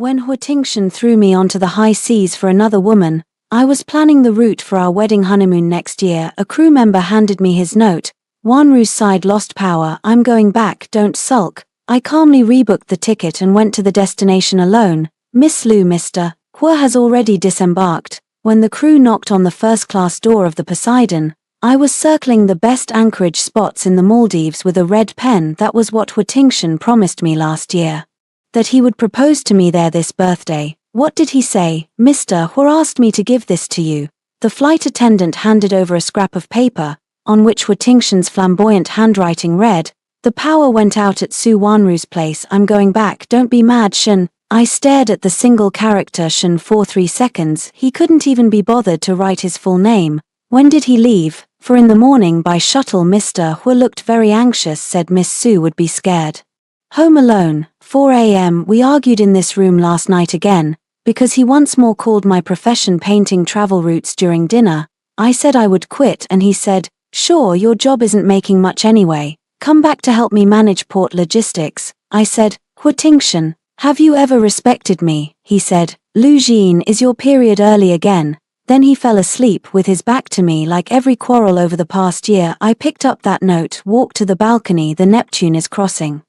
When Huitingshun threw me onto the high seas for another woman, I was planning the route for our wedding honeymoon next year. A crew member handed me his note. Wanru's side lost power, I'm going back, don't sulk. I calmly rebooked the ticket and went to the destination alone. Miss Lu, Mr. Hua has already disembarked. When the crew knocked on the first-class door of the Poseidon, I was circling the best anchorage spots in the Maldives with a red pen. That was what Huitingshun promised me last year. That he would propose to me there this birthday. What did he say? Mr. Hua asked me to give this to you. The flight attendant handed over a scrap of paper, on which Huitingshun's flamboyant handwriting read, "The power went out at Su Wanru's place, I'm going back, don't be mad, Shun." I stared at the single character Shun for 3 seconds. He couldn't even be bothered to write his full name. When did he leave? For in the morning by shuttle. Mr. Hua looked very anxious, said Miss Su would be scared. Home alone, 4 a.m. We argued in this room last night again, because he once more called my profession painting travel routes during dinner. I said I would quit and he said, "Sure, your job isn't making much anyway. Come back to help me manage port logistics." I said, "Huitingshun, have you ever respected me?" He said, "Lu Jin, is your period early again?" Then he fell asleep with his back to me. Like every quarrel over the past year, I picked up that note, walked to the balcony. The Neptune is crossing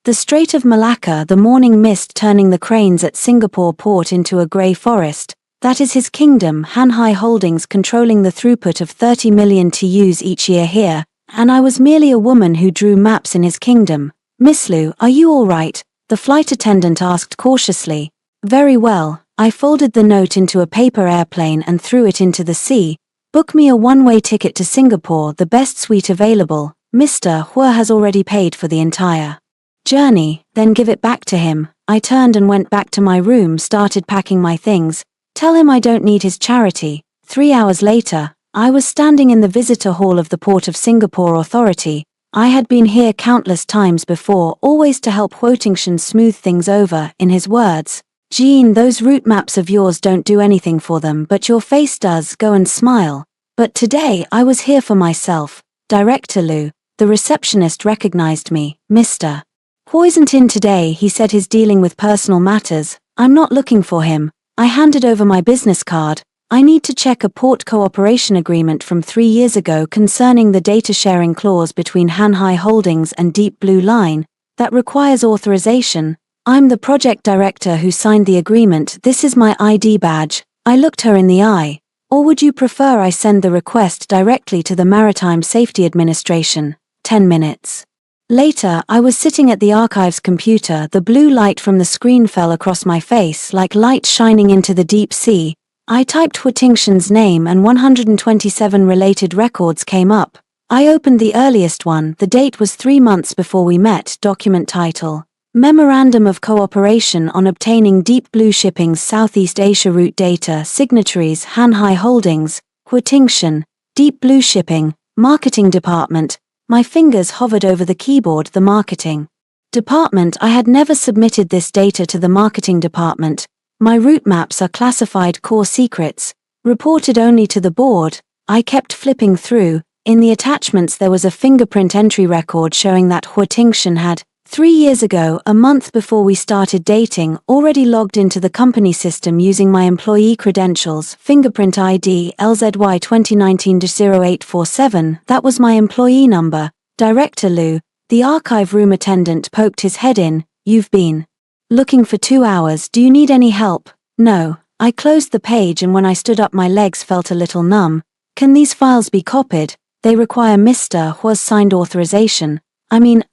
the Strait of Malacca, the morning mist turning the cranes at Singapore port into a grey forest. That is his kingdom. Hanhai Holdings controlling the throughput of 30 million TEUs each year here, and I was merely a woman who drew maps in his kingdom. "Miss Lu, are you all right?" the flight attendant asked cautiously. "Very well." I folded the note into a paper airplane and threw it into the sea. "Book me a one-way ticket to Singapore, the best suite available. Mr. Hua has already paid for the entire journey." Then give it back to him. I turned and went back to my room, started packing my things. Tell him I don't need his charity. 3 hours later, I was standing in the visitor hall of the Port of Singapore Authority. I had been here countless times before, always to help Huitingshun smooth things over. In his words, "Jean, those route maps of yours don't do anything for them, but your face does, go and smile." But today I was here for myself. Director Lu, the receptionist, recognized me. "Mr. Hua isn't in today," he said. "He's dealing with personal matters." "I'm not looking for him." I handed over my business card. "I need to check a port cooperation agreement from 3 years ago concerning the data sharing clause between Hanhai Holdings and Deep Blue Line. That requires authorization. I'm the project director who signed the agreement. This is my ID badge." I looked her in the eye. "Or would you prefer I send the request directly to the Maritime Safety Administration?" 10 minutes later, I was sitting at the archives computer. The blue light from the screen fell across my face like light shining into the deep sea. I typed Huitingshun's name and 127 related records came up. I opened the earliest one. The date was 3 months before we met. Document title: Memorandum of Cooperation on Obtaining Deep Blue Shipping's Southeast Asia Route Data. Signatories: Hanhai Holdings, Huitingshun, Deep Blue Shipping, Marketing Department. My fingers hovered over the keyboard. The Marketing Department. I had never submitted this data to the Marketing Department. My route maps are classified core secrets, reported only to the board. I kept flipping through. In the attachments there was a fingerprint entry record showing that Huitingshun had, 3 years ago, a month before we started dating, already logged into the company system using my employee credentials, fingerprint ID LZY 2019-0847, that was my employee number. Director Lu, the archive room attendant, poked his head in. "You've been looking for 2 hours, do you need any help?" "No." I closed the page and when I stood up my legs felt a little numb. "Can these files be copied?" "They require Mr. Hua's signed authorization."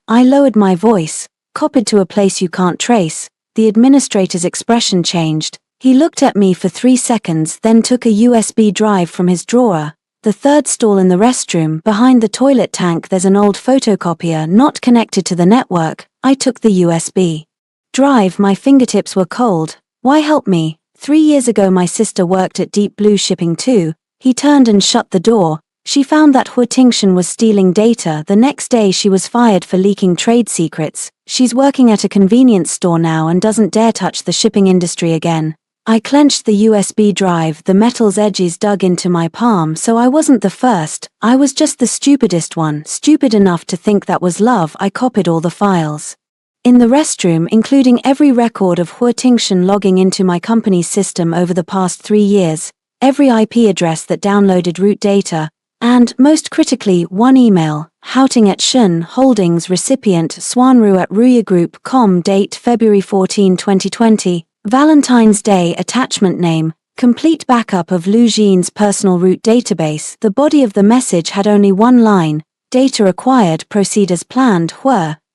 I lowered my voice. "Copied to a place you can't trace." The administrator's expression changed. He looked at me for 3 seconds, then took a USB drive from his drawer. "The third stall in the restroom, behind the toilet tank. There's an old photocopier not connected to the network." I took the USB drive. My fingertips were cold. "Why help me? 3 years ago my sister worked at Deep Blue Shipping too." He turned and shut the door. "She found that Huitingshun was stealing data. The next day she was fired for leaking trade secrets. She's working at a convenience store now and doesn't dare touch the shipping industry again." I clenched the USB drive, the metal's edges dug into my palm. So I wasn't the first, I was just the stupidest one, stupid enough to think that was love. I copied all the files. In the restroom, including every record of Hu Tingshan logging into my company's system over the past 3 years, every IP address that downloaded root data, and, most critically, one email, Houting at Shun Holdings recipient Swanru at ruyagroup.com date February 14, 2020, Valentine's Day attachment name, complete backup of Lu Jin's personal root database. The body of the message had only one line, data acquired, proceed as planned.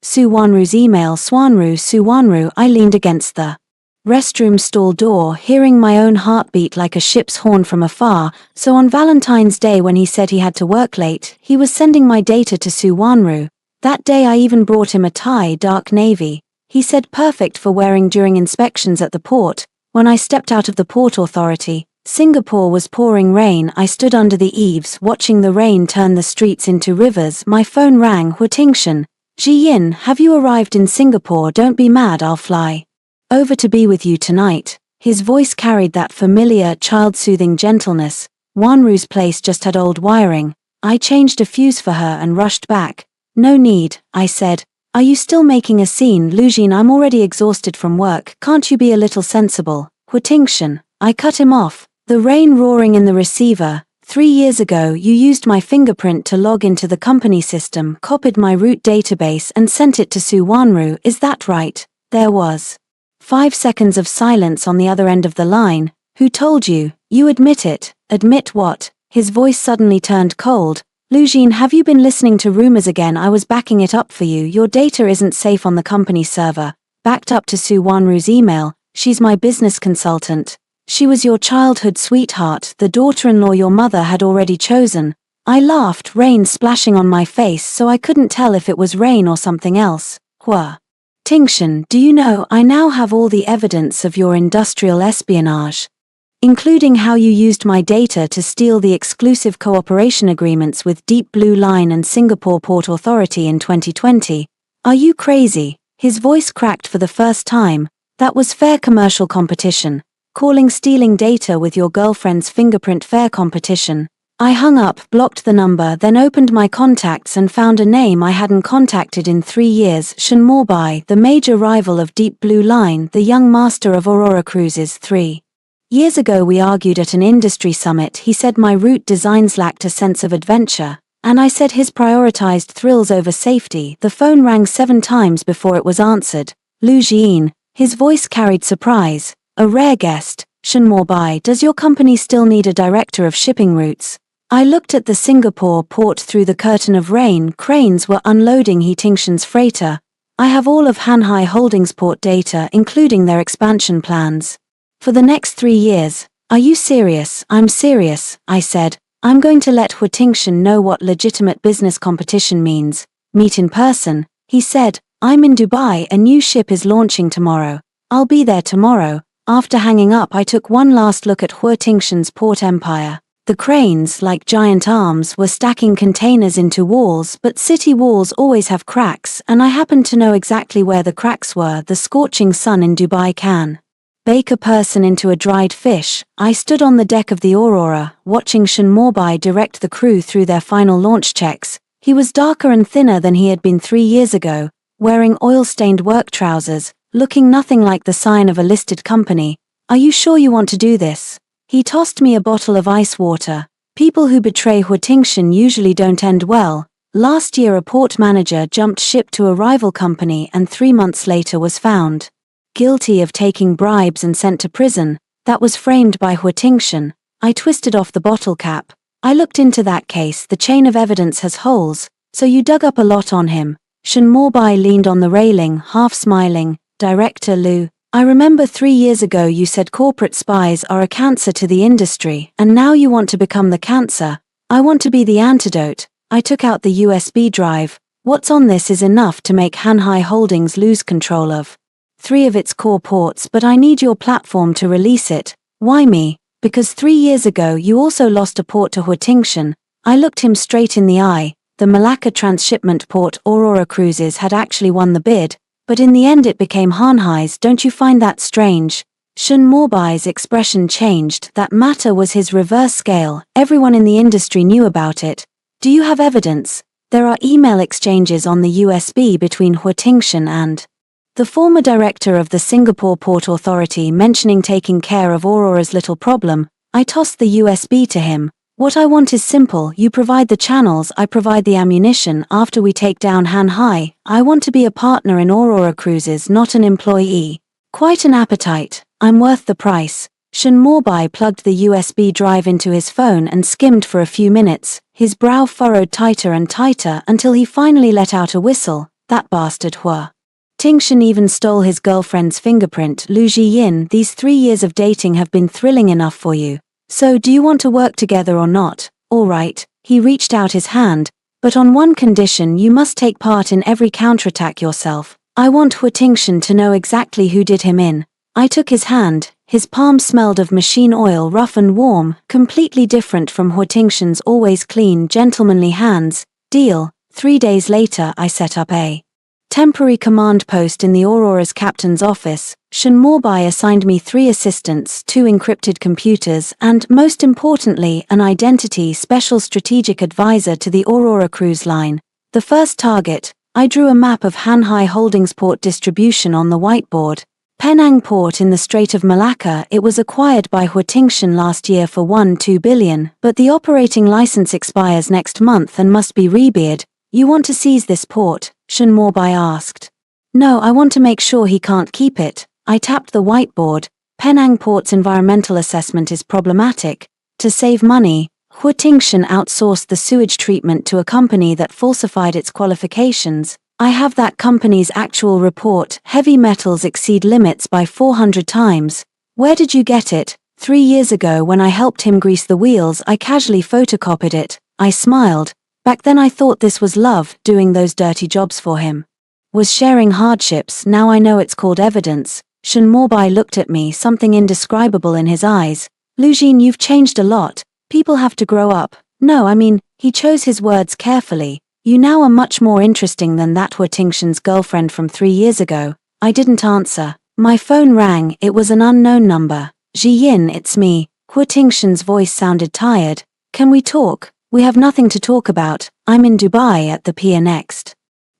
Su Wanru's email. Swanru. Su Wanru. I leaned against the restroom stall door, hearing my own heartbeat like a ship's horn from afar. So on Valentine's Day, when he said he had to work late, he was sending my data to Su Wanru. That day I even brought him a tie, dark navy. He said perfect for wearing during inspections at the port. When I stepped out of the Port Authority, Singapore was pouring rain. I stood under the eaves, watching the rain turn the streets into rivers. My phone rang. Hu Tingshan. Ji Yin, have you arrived in Singapore? Don't be mad, I'll fly over to be with you tonight. His voice carried that familiar, child-soothing gentleness. Wanru's place just had old wiring. I changed a fuse for her and rushed back. No need, I said. Are you still making a scene? Lu Jin, I'm already exhausted from work. Can't you be a little sensible? Hu Tingshan. I cut him off. The rain roaring in the receiver. 3 years ago you used my fingerprint to log into the company system, copied my root database and sent it to Su Wanru, is that right? There was 5 seconds of silence on the other end of the line. Who told you? You admit it. Admit what? His voice suddenly turned cold. Lu Jin, have you been listening to rumors again? I was backing it up for you. Your data isn't safe on the company server. Backed up to Su Wanru's email. She's my business consultant. She was your childhood sweetheart, the daughter-in-law your mother had already chosen. I laughed, rain splashing on my face, so I couldn't tell if it was rain or something else. Hu Tingshan, do you know, I now have all the evidence of your industrial espionage, including how you used my data to steal the exclusive cooperation agreements with Deep Blue Line and Singapore Port Authority in 2020. Are you crazy? His voice cracked for the first time. That was fair commercial competition. Calling stealing data with your girlfriend's fingerprint fair competition. I hung up, blocked the number, then opened my contacts and found a name I hadn't contacted in 3 years, Shen Mobai, the major rival of Deep Blue Line, the young master of Aurora Cruises. 3 years ago we argued at an industry summit. He said my route designs lacked a sense of adventure, and I said his prioritized thrills over safety. The phone rang 7 times before it was answered. Lu Jin. His voice carried surprise. A rare guest. Shen Mobai, does your company still need a director of shipping routes? I looked at the Singapore port through the curtain of rain. Cranes were unloading Hu Tingshan's freighter. I have all of Hanhai Holdings port data, including their expansion plans for the next 3 years. Are you serious? I'm serious, I said. I'm going to let Hu Tingshan know what legitimate business competition means. Meet in person, he said. I'm in Dubai, a new ship is launching tomorrow. I'll be there tomorrow. After hanging up, I took one last look at Hu Tingshan's port empire. The cranes, like giant arms, were stacking containers into walls, but city walls always have cracks, and I happened to know exactly where the cracks were. The scorching sun in Dubai can bake a person into a dried fish. I stood on the deck of the Aurora, watching Shen Mobai direct the crew through their final launch checks. He was darker and thinner than he had been 3 years ago, wearing oil-stained work trousers, looking nothing like the sign of a listed company. Are you sure you want to do this? He tossed me a bottle of ice water. People who betray Hu Tingshan usually don't end well. Last year a port manager jumped ship to a rival company and 3 months later was found guilty of taking bribes and sent to prison. That was framed by Hu Tingshan. I twisted off the bottle cap. I looked into that case. The chain of evidence has holes, so you dug up a lot on him. Shen Mobai leaned on the railing, half smiling. Director Lu, I remember 3 years ago you said corporate spies are a cancer to the industry, and now you want to become the cancer. I want to be the antidote. I took out the USB drive. What's on this is enough to make Hanhai Holdings lose control of 3 of its core ports, but I need your platform to release it. Why me? Because 3 years ago you also lost a port to Hu Tingshan. I looked him straight in the eye. The Malacca transshipment port Aurora Cruises had actually won the bid, but in the end it became Hanhai's. Don't you find that strange? Shen Mobai's expression changed. That matter was his reverse scale. Everyone in the industry knew about it. Do you have evidence? There are email exchanges on the USB between Hu Tingshan and The former director of the Singapore Port Authority mentioning taking care of Aurora's little problem, I tossed the USB to him. What I want is simple, you provide the channels, I provide the ammunition. After we take down Han Hai, I want to be a partner in Aurora Cruises, not an employee. Quite an appetite, I'm worth the price. Shin Morbai plugged the USB drive into his phone and skimmed for a few minutes, his brow furrowed tighter and tighter until he finally let out a whistle. That bastard Hua Tingshan even stole his girlfriend's fingerprint. Lu Jiyin, these 3 years of dating have been thrilling enough for you. So do you want to work together or not? All right, he reached out his hand, but on one condition, you must take part in every counterattack yourself. I want Hua Tingshan to know exactly who did him in. I took his hand, his palm smelled of machine oil, rough and warm, completely different from Hua Tingshan's always clean, gentlemanly hands. Deal. 3 days later I set up a temporary command post in the Aurora's captain's office. Shin Morbai assigned me 3 assistants, 2 encrypted computers, and, most importantly, an identity special strategic advisor to the Aurora Cruise Line. The first target, I drew a map of Han Hai Holdings port distribution on the whiteboard. Penang Port in the Strait of Malacca. It was acquired by Hua Tingshan last year for 1.2 billion, but the operating license expires next month and must be rebid. You want to seize this port? Shin Morbai asked. No, I want to make sure he can't keep it. I tapped the whiteboard. Penang Port's environmental assessment is problematic. To save money, Hua Tingshan outsourced the sewage treatment to a company that falsified its qualifications. I have that company's actual report. Heavy metals exceed limits by 400 times. Where did you get it? 3 years ago when I helped him grease the wheels, I casually photocopied it. I smiled. Back then I thought this was love, doing those dirty jobs for him. Was sharing hardships. Now I know it's called evidence. Shin Morbai looked at me, something indescribable in his eyes. Lu Jin, you've changed a lot. People have to grow up. No, I mean, he chose his words carefully. You now are much more interesting than that Hua Tingshan's girlfriend from 3 years ago. I didn't answer. My phone rang. It was an unknown number. Jiyin, it's me. Hua Tingshan's voice sounded tired. Can we talk? We have nothing to talk about. I'm in Dubai at the pier next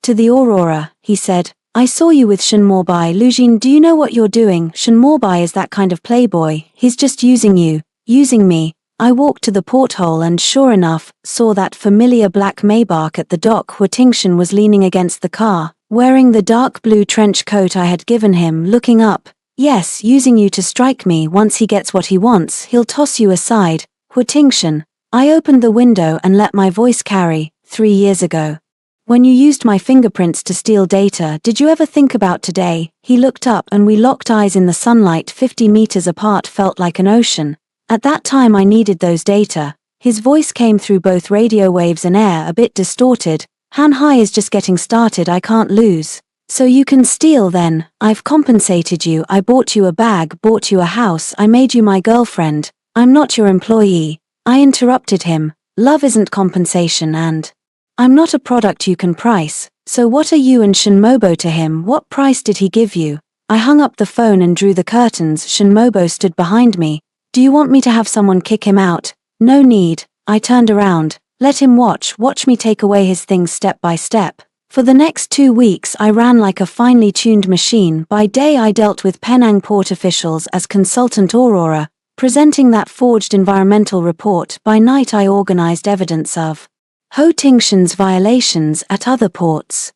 to the Aurora, he said. I saw you with Shin Morbai. Lu Jin, do you know what you're doing? Shin Morbai is that kind of playboy. He's just using you. Using me. I walked to the porthole and sure enough, saw that familiar black Maybach at the dock. Hua Tingshan was leaning against the car, wearing the dark blue trench coat I had given him, looking up. Yes, using you to strike me. Once he gets what he wants, he'll toss you aside. Hua Tingshan. I opened the window and let my voice carry. 3 years ago. When you used my fingerprints to steal data, did you ever think about today? He looked up and we locked eyes in the sunlight. 50 meters apart felt like an ocean. At that time I needed those data. His voice came through both radio waves and air, a bit distorted. Han Hai is just getting started, I can't lose. So you can steal then. I've compensated you. I bought you a bag, bought you a house, I made you my girlfriend. I'm not your employee. I interrupted him. Love isn't compensation and I'm not a product you can price. So what are you and Shin Morbai to him? What price did he give you? I hung up the phone and drew the curtains. Shin Morbai stood behind me. Do you want me to have someone kick him out? No need. I turned around. Let him watch me take away his things step by step. For the next 2 weeks I ran like a finely tuned machine. By day I dealt with Penang Port officials as consultant Aurora, presenting that forged environmental report. By night I organized evidence of Hua Tingshan's violations at other ports.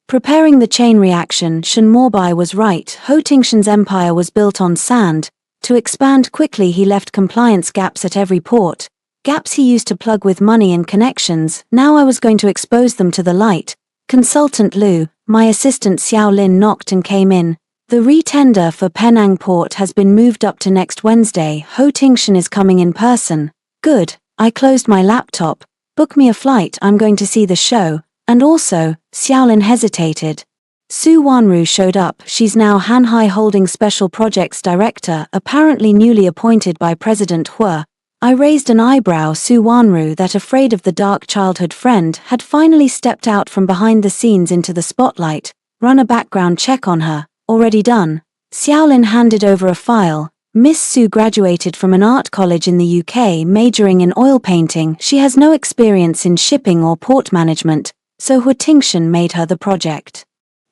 Preparing the chain reaction. Shin Morbai was right. Hua Tingshan's empire was built on sand. To expand quickly he left compliance gaps at every port. Gaps he used to plug with money and connections. Now I was going to expose them to the light. Consultant Lu, my assistant Xiao Lin knocked and came in. The re-tender for Penang Port has been moved up to next Wednesday. Hua Tingshan is coming in person. Good. I closed my laptop. Book me a flight, I'm going to see the show. And also, Xiaolin hesitated. Su Wanru showed up. She's now Han Hai Holdings Special Projects Director, apparently newly appointed by President Hua. I raised an eyebrow. Su Wanru, that afraid of the dark childhood friend, had finally stepped out from behind the scenes into the spotlight. Run a background check on her. Already done. Xiaolin handed over a file. Miss Su graduated from an art college in the UK, majoring in oil painting. She has no experience in shipping or port management, so Hua Tingshan made her the project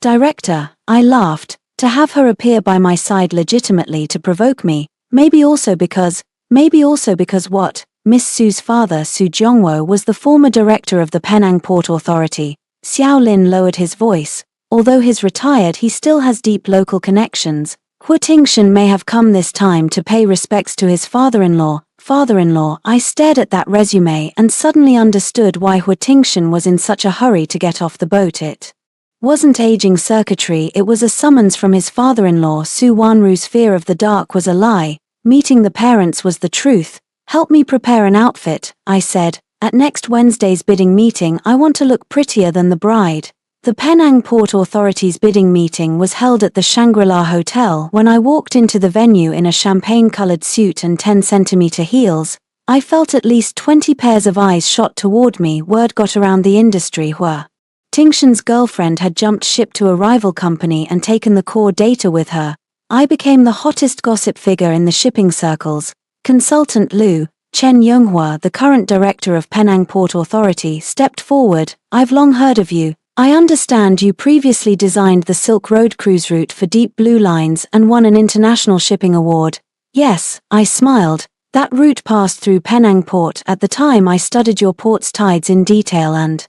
Director, I laughed, to have her appear by my side legitimately to provoke me, maybe also because what? Miss Su's father, Su Jongwo, was the former director of the Penang Port Authority. Xiao Lin lowered his voice. Although he's retired, he still has deep local connections. Hu Tingshan may have come this time to pay respects to his father-in-law. I stared at that resume and suddenly understood why Hu Tingshan was in such a hurry to get off the boat. It wasn't aging circuitry, it was a summons from his father-in-law. Su Wanru's fear of the dark was a lie. Meeting the parents was the truth. Help me prepare an outfit, I said. At next Wednesday's bidding meeting I want to look prettier than the bride. The Penang Port Authority's bidding meeting was held at the Shangri-La Hotel. When I walked into the venue in a champagne-colored suit and 10-centimeter heels, I felt at least 20 pairs of eyes shot toward me. Word got around the industry. Hu Tingshan's girlfriend had jumped ship to a rival company and taken the core data with her. I became the hottest gossip figure in the shipping circles. Consultant Lu Chen Yonghua, the current director of Penang Port Authority, stepped forward. I've long heard of you. I understand you previously designed the Silk Road cruise route for Deep Blue Lines and won an international shipping award. Yes, I smiled. That route passed through Penang Port. At the time I studied your port's tides in detail and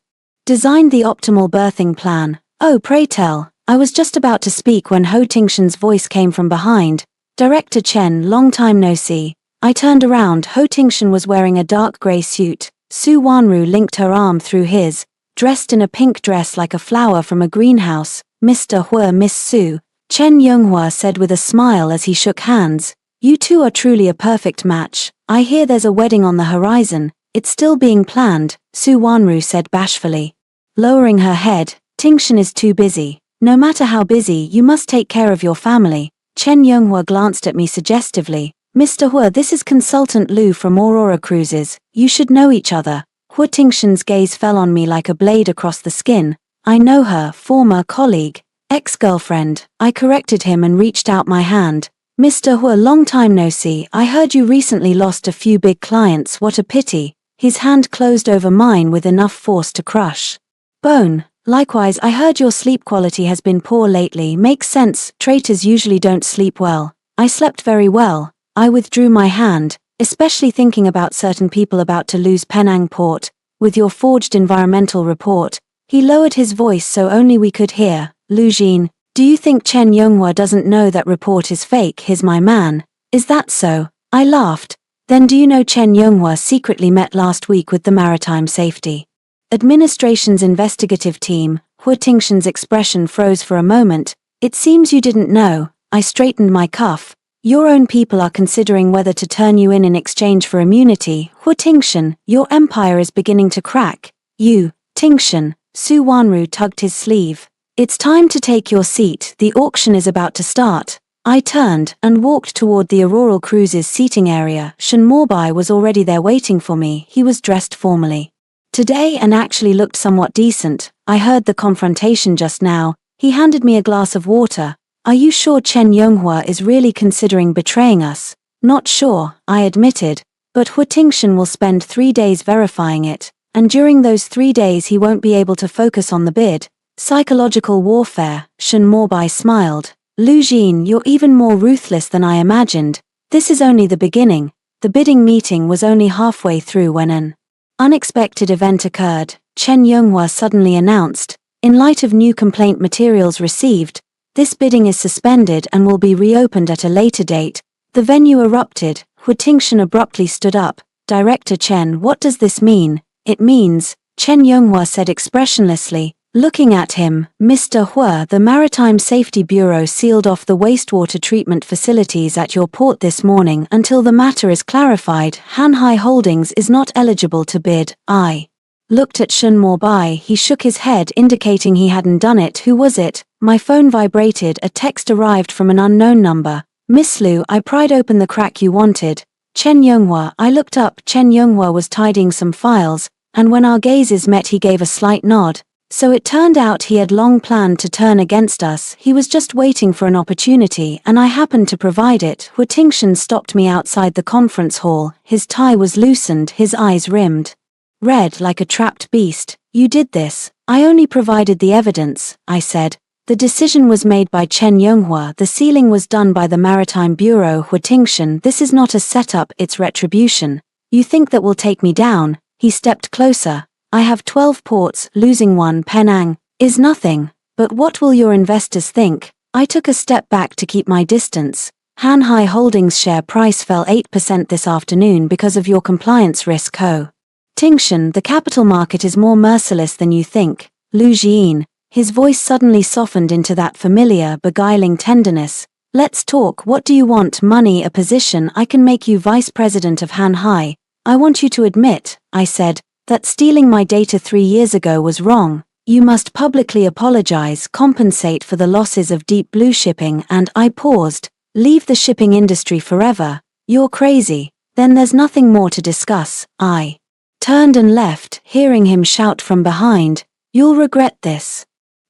designed the optimal berthing plan. Oh, pray tell. I was just about to speak when Hu Tingshan's voice came from behind. Director Chen, long time no see. I turned around. Hu Tingshan was wearing a dark grey suit. Su Wanru linked her arm through his, dressed in a pink dress like a flower from a greenhouse. Mr. Hu, Miss Su, Chen Yonghua said with a smile as he shook hands. You two are truly a perfect match. I hear there's a wedding on the horizon. It's still being planned, Su Wanru said bashfully. Lowering her head, Tingshan is too busy. No matter how busy, you must take care of your family. Chen Yonghua glanced at me suggestively. Mr. Hu, this is Consultant Lu from Aurora Cruises. You should know each other. Hu Tingshan's gaze fell on me like a blade across the skin. I know her, former colleague, ex-girlfriend. I corrected him and reached out my hand. Mr. Hu, long time no see. I heard you recently lost a few big clients. What a pity. His hand closed over mine with enough force to crush bone. Likewise, I heard your sleep quality has been poor lately. Makes sense, traitors usually don't sleep well. I slept very well. I withdrew my hand, especially thinking about certain people about to lose Penang Port. With your forged environmental report. He lowered his voice so only we could hear. Lu Jin, do you think Chen Yonghua doesn't know that report is fake? He's my man. Is that so? I laughed. Then do you know Chen Yonghua secretly met last week with the Maritime Safety Administration's investigative team? Hu Tingshan's expression froze for a moment. It seems you didn't know. I straightened my cuff. Your own people are considering whether to turn you in exchange for immunity. Hu Tingshan, your empire is beginning to crack. You, Tingshan. Su Wanru tugged his sleeve. It's time to take your seat. The auction is about to start. I turned and walked toward the Aurora Cruises seating area. Shen Morbai was already there waiting for me. He was dressed formally today and actually looked somewhat decent. I heard the confrontation just now. He handed me a glass of water. Are you sure Chen Yonghua is really considering betraying us? Not sure, I admitted, but Hu Tingshan will spend 3 days verifying it, and during those 3 days he won't be able to focus on the bid. Psychological warfare, Shen Morbai smiled. Lu Jin, you're even more ruthless than I imagined. This is only the beginning. The bidding meeting was only halfway through when an unexpected event occurred. Chen Yonghua suddenly announced, in light of new complaint materials received, this bidding is suspended and will be reopened at a later date. The venue erupted. Hu Tingshan abruptly stood up. Director Chen, what does this mean? It means, Chen Yonghua said expressionlessly, looking at him, Mr. Hu, the Maritime Safety Bureau sealed off the wastewater treatment facilities at your port this morning until the matter is clarified. Hanhai Holdings is not eligible to bid. I looked at Shen Morbai. He shook his head indicating he hadn't done it. Who was it? My phone vibrated. A text arrived from an unknown number. Miss Lu, I pried open the crack you wanted. Chen Yonghua. I looked up. Chen Yonghua was tidying some files, and when our gazes met he gave a slight nod. So it turned out he had long planned to turn against us. He was just waiting for an opportunity and I happened to provide it. Hu Tingshan stopped me outside the conference hall. His tie was loosened, his eyes rimmed red like a trapped beast. You did this. I only provided the evidence, I said. The decision was made by Chen Yonghua. The sealing was done by the Maritime Bureau. Hu Tingshan, this is not a setup, it's retribution. You think that will take me down? He stepped closer. I have 12 ports, losing one, Penang, is nothing. But what will your investors think? I took a step back to keep my distance. Hanhai Holdings share price fell 8% this afternoon because of your compliance risk. Ho Tingshan, the capital market is more merciless than you think. Lu Jian, his voice suddenly softened into that familiar, beguiling tenderness. Let's talk. What do you want? Money, a position? I can make you vice president of Hanhai. I want you to admit, I said, that stealing my data 3 years ago was wrong. You must publicly apologize, compensate for the losses of Deep Blue Shipping, and I paused. Leave the shipping industry forever. You're crazy. Then there's nothing more to discuss. I turned and left, hearing him shout from behind, "You'll regret this.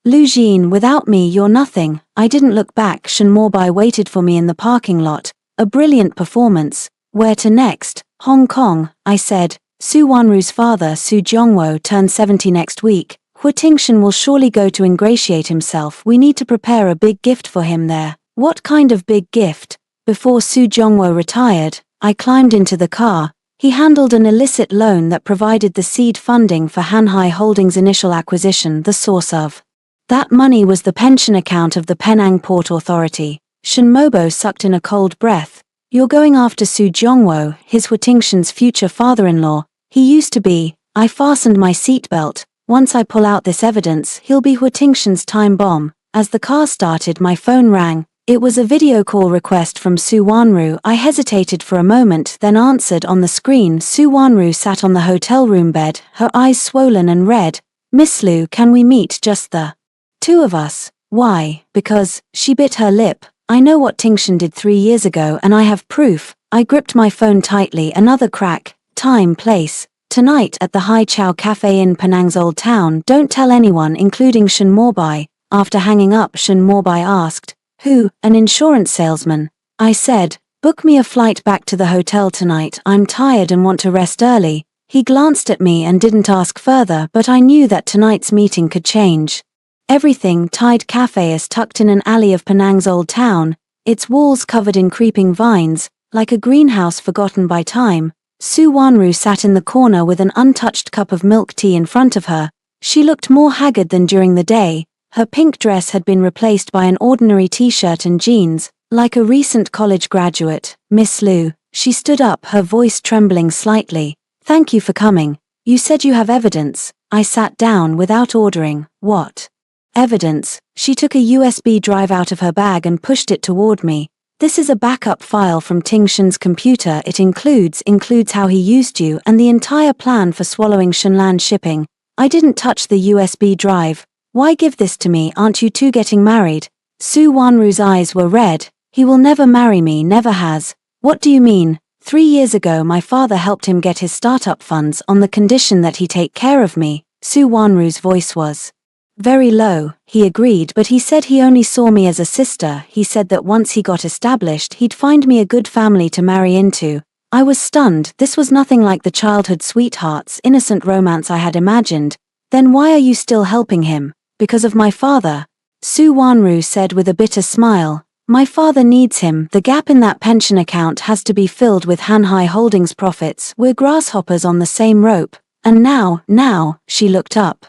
Lu Jian, without me you're nothing." I didn't look back. Shen Mobai waited for me in the parking lot. A brilliant performance. Where to next? Hong Kong, I said. Su Wanru's father, Su Zhongwo, turns 70 next week. Hu Tingshan will surely go to ingratiate himself. We need to prepare a big gift for him there. What kind of big gift? Before Su Zhongwo retired, I climbed into the car. He handled an illicit loan that provided the seed funding for Hanhai Holdings' initial acquisition. The source of that money was the pension account of the Penang Port Authority. Shen Mobo sucked in a cold breath. You're going after Su Zhongwo, his Hu Tingshan's future father-in-law. He used to be. I fastened my seatbelt. Once I pull out this evidence, he'll be Hu Tingshan's time bomb. As the car started, my phone rang. It was a video call request from Su Wanru. I hesitated for a moment, then answered. On the screen, Su Wanru sat on the hotel room bed, her eyes swollen and red. "Miss Lu, can we meet, just the two of us?" "Why?" "Because," she bit her lip, "I know what Tingshan did 3 years ago and I have proof." I gripped my phone tightly. Another crack. Time, place. "Tonight at the Hai Chow Cafe in Penang's Old Town. Don't tell anyone, including Shen Mobai." After hanging up, Shen Mobai asked, "Who?" "An insurance salesman." I said, "Book me a flight back to the hotel tonight. I'm tired and want to rest early." He glanced at me and didn't ask further, but I knew that tonight's meeting could change everything. Tide Cafe is tucked in an alley of Penang's Old Town, its walls covered in creeping vines, like a greenhouse forgotten by time. Su Wanru sat in the corner with an untouched cup of milk tea in front of her. She looked more haggard than during the day. Her pink dress had been replaced by an ordinary t-shirt and jeans, like a recent college graduate. "Miss Lu." She stood up, her voice trembling slightly. "Thank you for coming. You said you have evidence." I sat down without ordering. "What evidence?" She took a USB drive out of her bag and pushed it toward me. "This is a backup file from Tingshan's computer. It includes how he used you and the entire plan for swallowing Shenlan Shipping." I didn't touch the USB drive. "Why give this to me? Aren't you two getting married?" Su Wanru's eyes were red. "He will never marry me, never has." "What do you mean?" 3 years ago my father helped him get his startup funds on the condition that he take care of me. Su Wanru's voice was very low. "He agreed, but he said he only saw me as a sister. He said that once he got established he'd find me a good family to marry into." I was stunned. This was nothing like the childhood sweethearts, innocent romance I had imagined. "Then why are you still helping him?" "Because of my father," Su Wanru said with a bitter smile. "My father needs him. The gap in that pension account has to be filled with Hanhai Holdings profits. We're grasshoppers on the same rope. And now, she looked up,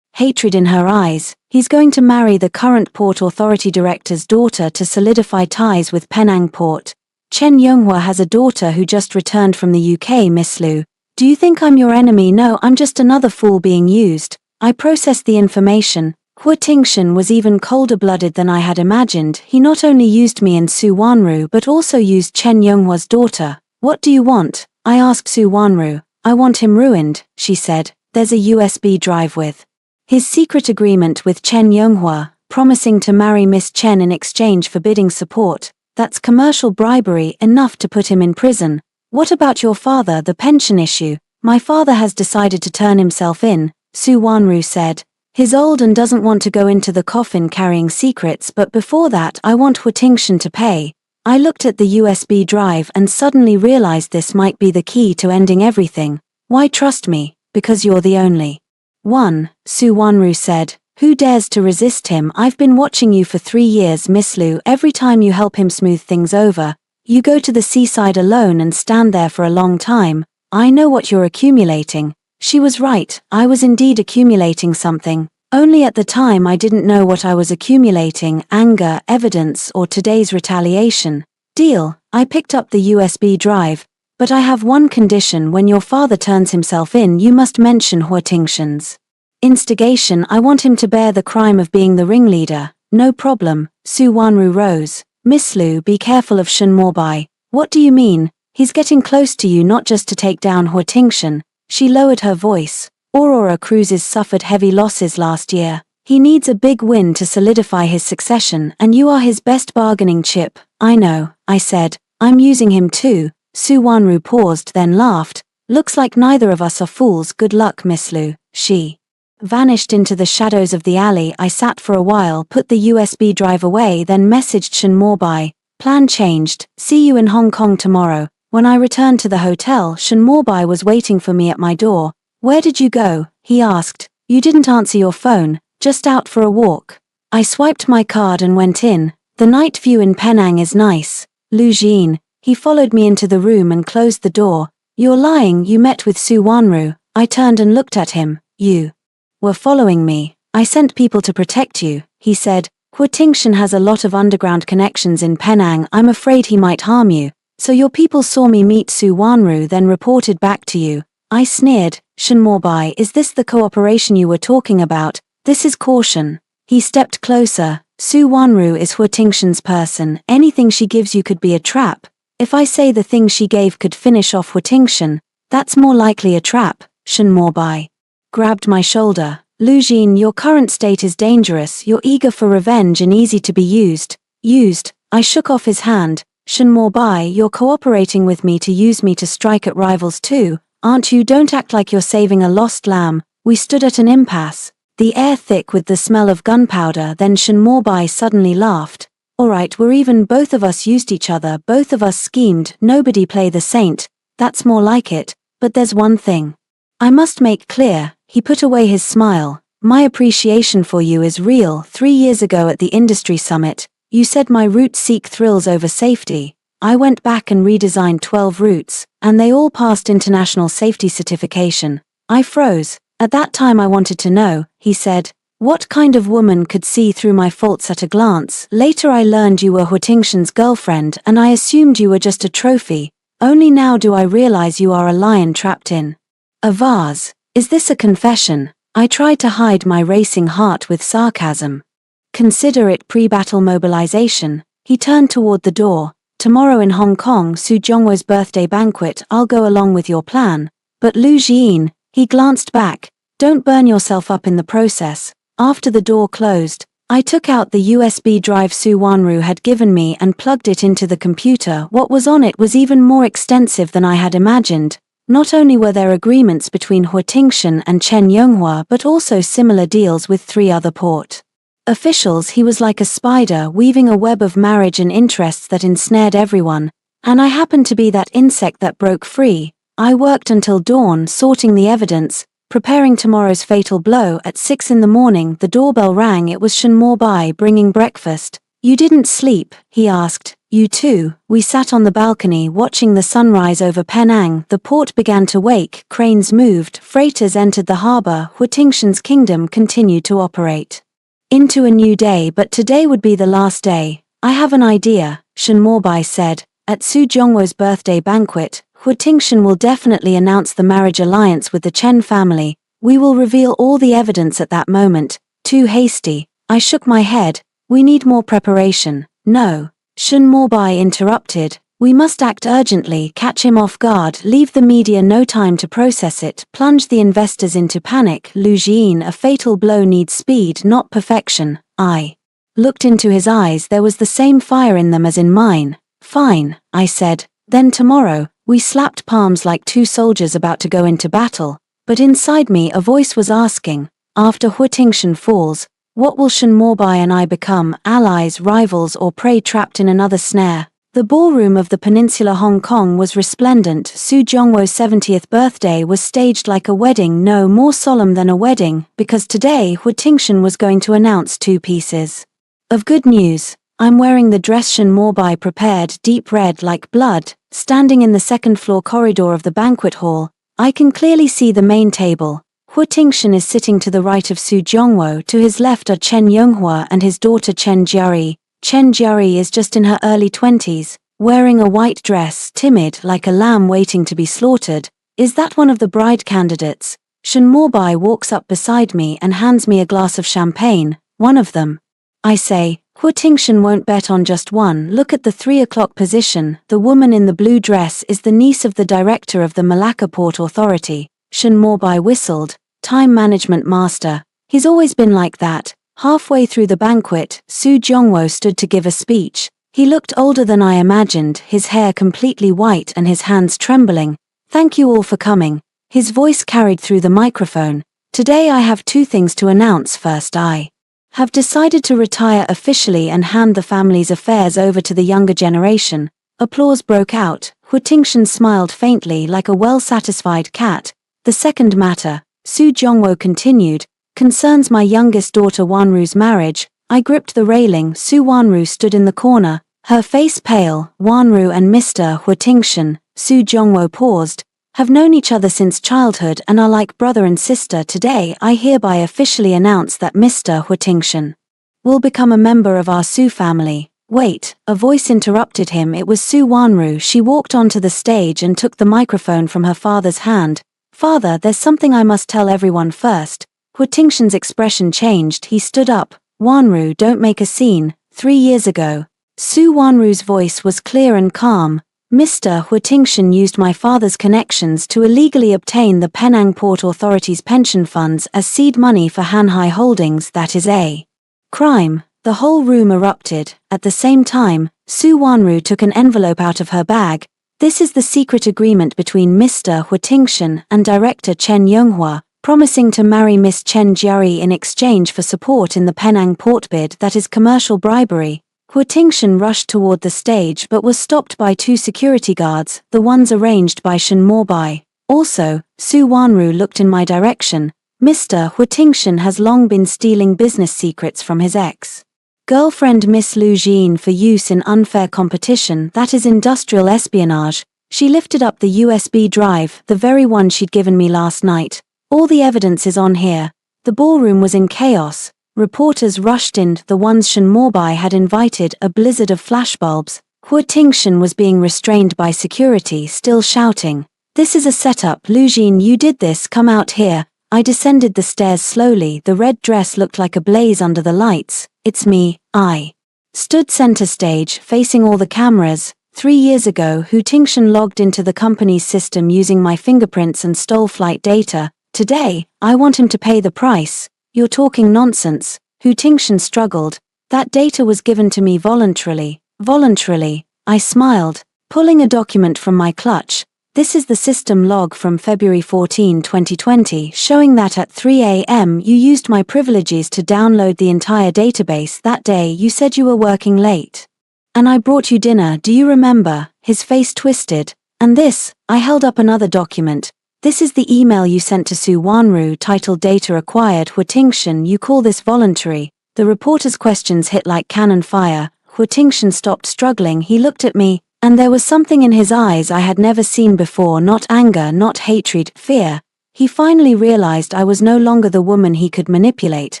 hatred in her eyes. He's going to marry the current Port Authority director's daughter to solidify ties with Penang Port. Chen Yonghua has a daughter who just returned from the UK, Miss Lu. Do you think I'm your enemy? No, I'm just another fool being used." I processed the information. Hu Tingshan was even colder-blooded than I had imagined. He not only used me and Su Wanru but also used Chen Yonghua's daughter. "What do you want?" I asked Su Wanru. "I want him ruined," she said. "There's a USB drive with his secret agreement with Chen Yonghua, promising to marry Miss Chen in exchange for bidding support. That's commercial bribery enough to put him in prison." "What about your father, the pension issue?" "My father has decided to turn himself in," Su Wanru said. "He's old and doesn't want to go into the coffin carrying secrets, but before that I want Hu Tingshan to pay." I looked at the USB drive and suddenly realized this might be the key to ending everything. "Why trust me?" "Because you're the only one," Su Wanru said. Who dares to resist him? I've been watching you for 3 years, Miss Lu. Every time you help him smooth things over, you go to the seaside alone and stand there for a long time. I know what you're accumulating. She was right, I was indeed accumulating something. Only at the time I didn't know what I was accumulating, anger, evidence, or today's retaliation. Deal, I picked up the USB drive. But I have one condition: when your father turns himself in, you must mention Hua Tingshan's instigation. I want him to bear the crime of being the ringleader. No problem. Su Wanru rose. Miss Lu, be careful of Shen Mobai. What do you mean? He's getting close to you, not just to take down Hua Tingshan. She lowered her voice. Aurora Cruises suffered heavy losses last year. He needs a big win to solidify his succession, and you are his best bargaining chip. I know, I said. I'm using him too. Su Wanru paused, then laughed. Looks like neither of us are fools. Good luck, Miss Lu. She vanished into the shadows of the alley. I sat for a while, put the USB drive away, then messaged Shen Mobai. Plan changed. See you in Hong Kong tomorrow. When I returned to the hotel, Shen Mobai was waiting for me at my door. Where did you go? He asked. You didn't answer your phone. Just out for a walk. I swiped my card and went in. The night view in Penang is nice. Lu Jin. He followed me into the room and closed the door. You're lying, you met with Su Wanru. I turned and looked at him. You were following me. I sent people to protect you, he said. Hua Tingshan has a lot of underground connections in Penang. I'm afraid he might harm you. So your people saw me meet Su Wanru, then reported back to you. I sneered. Shen Mobai, is this the cooperation you were talking about? This is caution. He stepped closer. Su Wanru is Hua Tingshan's person. Anything she gives you could be a trap. If I say the thing she gave could finish off Hua Tingshan, that's more likely a trap. Shen Mobai grabbed my shoulder. Lu Jin, your current state is dangerous. You're eager for revenge and easy to be used. Used? I shook off his hand. Shen Mobai, you're cooperating with me to use me to strike at rivals too, aren't you? Don't act like you're saving a lost lamb. We stood at an impasse, the air thick with the smell of gunpowder. Then Shen Mobai suddenly laughed. Alright, we're even. Both of us used each other, both of us schemed. Nobody play the saint. That's more like it. But there's one thing I must make clear. He put away his smile. My appreciation for you is real. 3 years ago at the industry summit, you said my routes seek thrills over safety. I went back and redesigned 12 routes, and they all passed international safety certification. I froze. At that time I wanted to know, he said, what kind of woman could see through my faults at a glance. Later I learned you were Hua Tingshan's girlfriend, and I assumed you were just a trophy. Only now do I realize you are a lion trapped in a vase. Is this a confession? I tried to hide my racing heart with sarcasm. Consider it pre-battle mobilization. He turned toward the door. Tomorrow in Hong Kong, Su Zhongwo's birthday banquet. I'll go along with your plan. But Lu Jin, he glanced back. Don't burn yourself up in the process. After the door closed, I took out the USB drive Su Wanru had given me and plugged it into the computer. What was on it was even more extensive than I had imagined. Not only were there agreements between Hua Tingshan and Chen Yonghua, but also similar deals with 3 other port officials. He was like a spider weaving a web of marriage and interests that ensnared everyone, and I happened to be that insect that broke free. I worked until dawn sorting the evidence, preparing tomorrow's fatal blow. At 6 in the morning the doorbell rang. It was Shen Mobai bringing breakfast. You didn't sleep? He asked. You too. We sat on the balcony watching the sunrise over Penang. The port began to wake, cranes moved, freighters entered the harbor. Hua Tingshan's kingdom continued to operate into a new day, but today would be the last day. I have an idea, Shen Mobai said. At Su Zhongwo's birthday banquet, Hua Tingshan will definitely announce the marriage alliance with the Chen family. We will reveal all the evidence at that moment. Too hasty. I shook my head. We need more preparation. No. Shen Mobai interrupted. We must act urgently, catch him off guard, leave the media no time to process it, plunge the investors into panic. Lu Jin, a fatal blow needs speed, not perfection. I looked into his eyes. There was the same fire in them as in mine. Fine, I said. Then tomorrow. We slapped palms like 2 soldiers about to go into battle. But inside me a voice was asking, after Hua Tingshan falls, what will Shen Mobai and I become? Allies, rivals, or prey trapped in another snare? The ballroom of the Peninsula Hong Kong was resplendent. Su Jongwo's 70th birthday was staged like a wedding, no more solemn than a wedding, because today Hu Tingshan was going to announce two pieces of good news. I'm wearing the dress Shen Mobai prepared, deep red like blood, standing in the second-floor corridor of the banquet hall. I can clearly see the main table. Hu Tingshan is sitting to the right of Su Jongwo, to his left are Chen Yonghua and his daughter Chen Jiari. Chen Jiari is just in her early 20s, wearing a white dress, timid like a lamb waiting to be slaughtered. Is that one of the bride candidates? Shen Mobai walks up beside me and hands me a glass of champagne. One of them. I say, Hu Tingshan won't bet on just one. Look at the 3 o'clock position. The woman in the blue dress is the niece of the director of the Malacca Port Authority. Shen Mobai whistled. Time management master. He's always been like that. Halfway through the banquet, Su Jongwo stood to give a speech. He looked older than I imagined, his hair completely white and his hands trembling. Thank you all for coming. His voice carried through the microphone. Today I have 2 things to announce. First, I have decided to retire officially and hand the family's affairs over to the younger generation. Applause broke out. Hu Tingshan smiled faintly like a well-satisfied cat. The second matter, Su Jongwo continued, concerns my youngest daughter Wanru's marriage. I gripped the railing. Su Wanru stood in the corner, her face pale. Wanru and Mr. Hu Tingshan, Su Jongwo paused, have known each other since childhood and are like brother and sister. Today I hereby officially announce that Mr. Hu Tingshan will become a member of our Su family. Wait, a voice interrupted him. It was Su Wanru. She walked onto the stage and took the microphone from her father's hand. Father, there's something I must tell everyone first. Hu Tingshan's expression changed. He stood up. Wanru, don't make a scene. 3 years ago. Su Wanru's voice was clear and calm. Mr. Hu Tingshan used my father's connections to illegally obtain the Penang Port Authority's pension funds as seed money for Hanhai Holdings. That is a crime. The whole room erupted. At the same time, Su Wanru took an envelope out of her bag. This is the secret agreement between Mr. Hu Tingshan and director Chen Yonghua, promising to marry Miss Chen Jiari in exchange for support in the Penang port bid. That is commercial bribery. Hu Tingshan rushed toward the stage but was stopped by 2 security guards, the ones arranged by Shen Mobai. Also, Su Wanru looked in my direction. Mr. Hu Tingshan has long been stealing business secrets from his ex-girlfriend Miss Lu Jin for use in unfair competition, that is industrial espionage. She lifted up the USB drive, the very one she'd given me last night. All the evidence is on here. The ballroom was in chaos. Reporters rushed in, the ones Shen Mobai had invited, a blizzard of flashbulbs. Hu Tingshan was being restrained by security, still shouting, "This is a setup. Lu Jin, you did this, come out here." I descended the stairs slowly. The red dress looked like a blaze under the lights. It's me. I stood center stage, facing all the cameras. 3 years ago, Hu Tingshan logged into the company's system using my fingerprints and stole flight data. Today, I want him to pay the price. You're talking nonsense. Hu Tingshan struggled. That data was given to me voluntarily. Voluntarily. I smiled, pulling a document from my clutch. This is the system log from February 14, 2020, showing that at 3 a.m. you used my privileges to download the entire database. That day you said you were working late. And I brought you dinner, do you remember? His face twisted. And this, I held up another document. This is the email you sent to Su Wanru titled Data Acquired. Hu Tingshan, you call this voluntary? The reporter's questions hit like cannon fire. Hu Tingshan stopped struggling. He looked at me, and there was something in his eyes I had never seen before, not anger, not hatred, fear. He finally realized I was no longer the woman he could manipulate.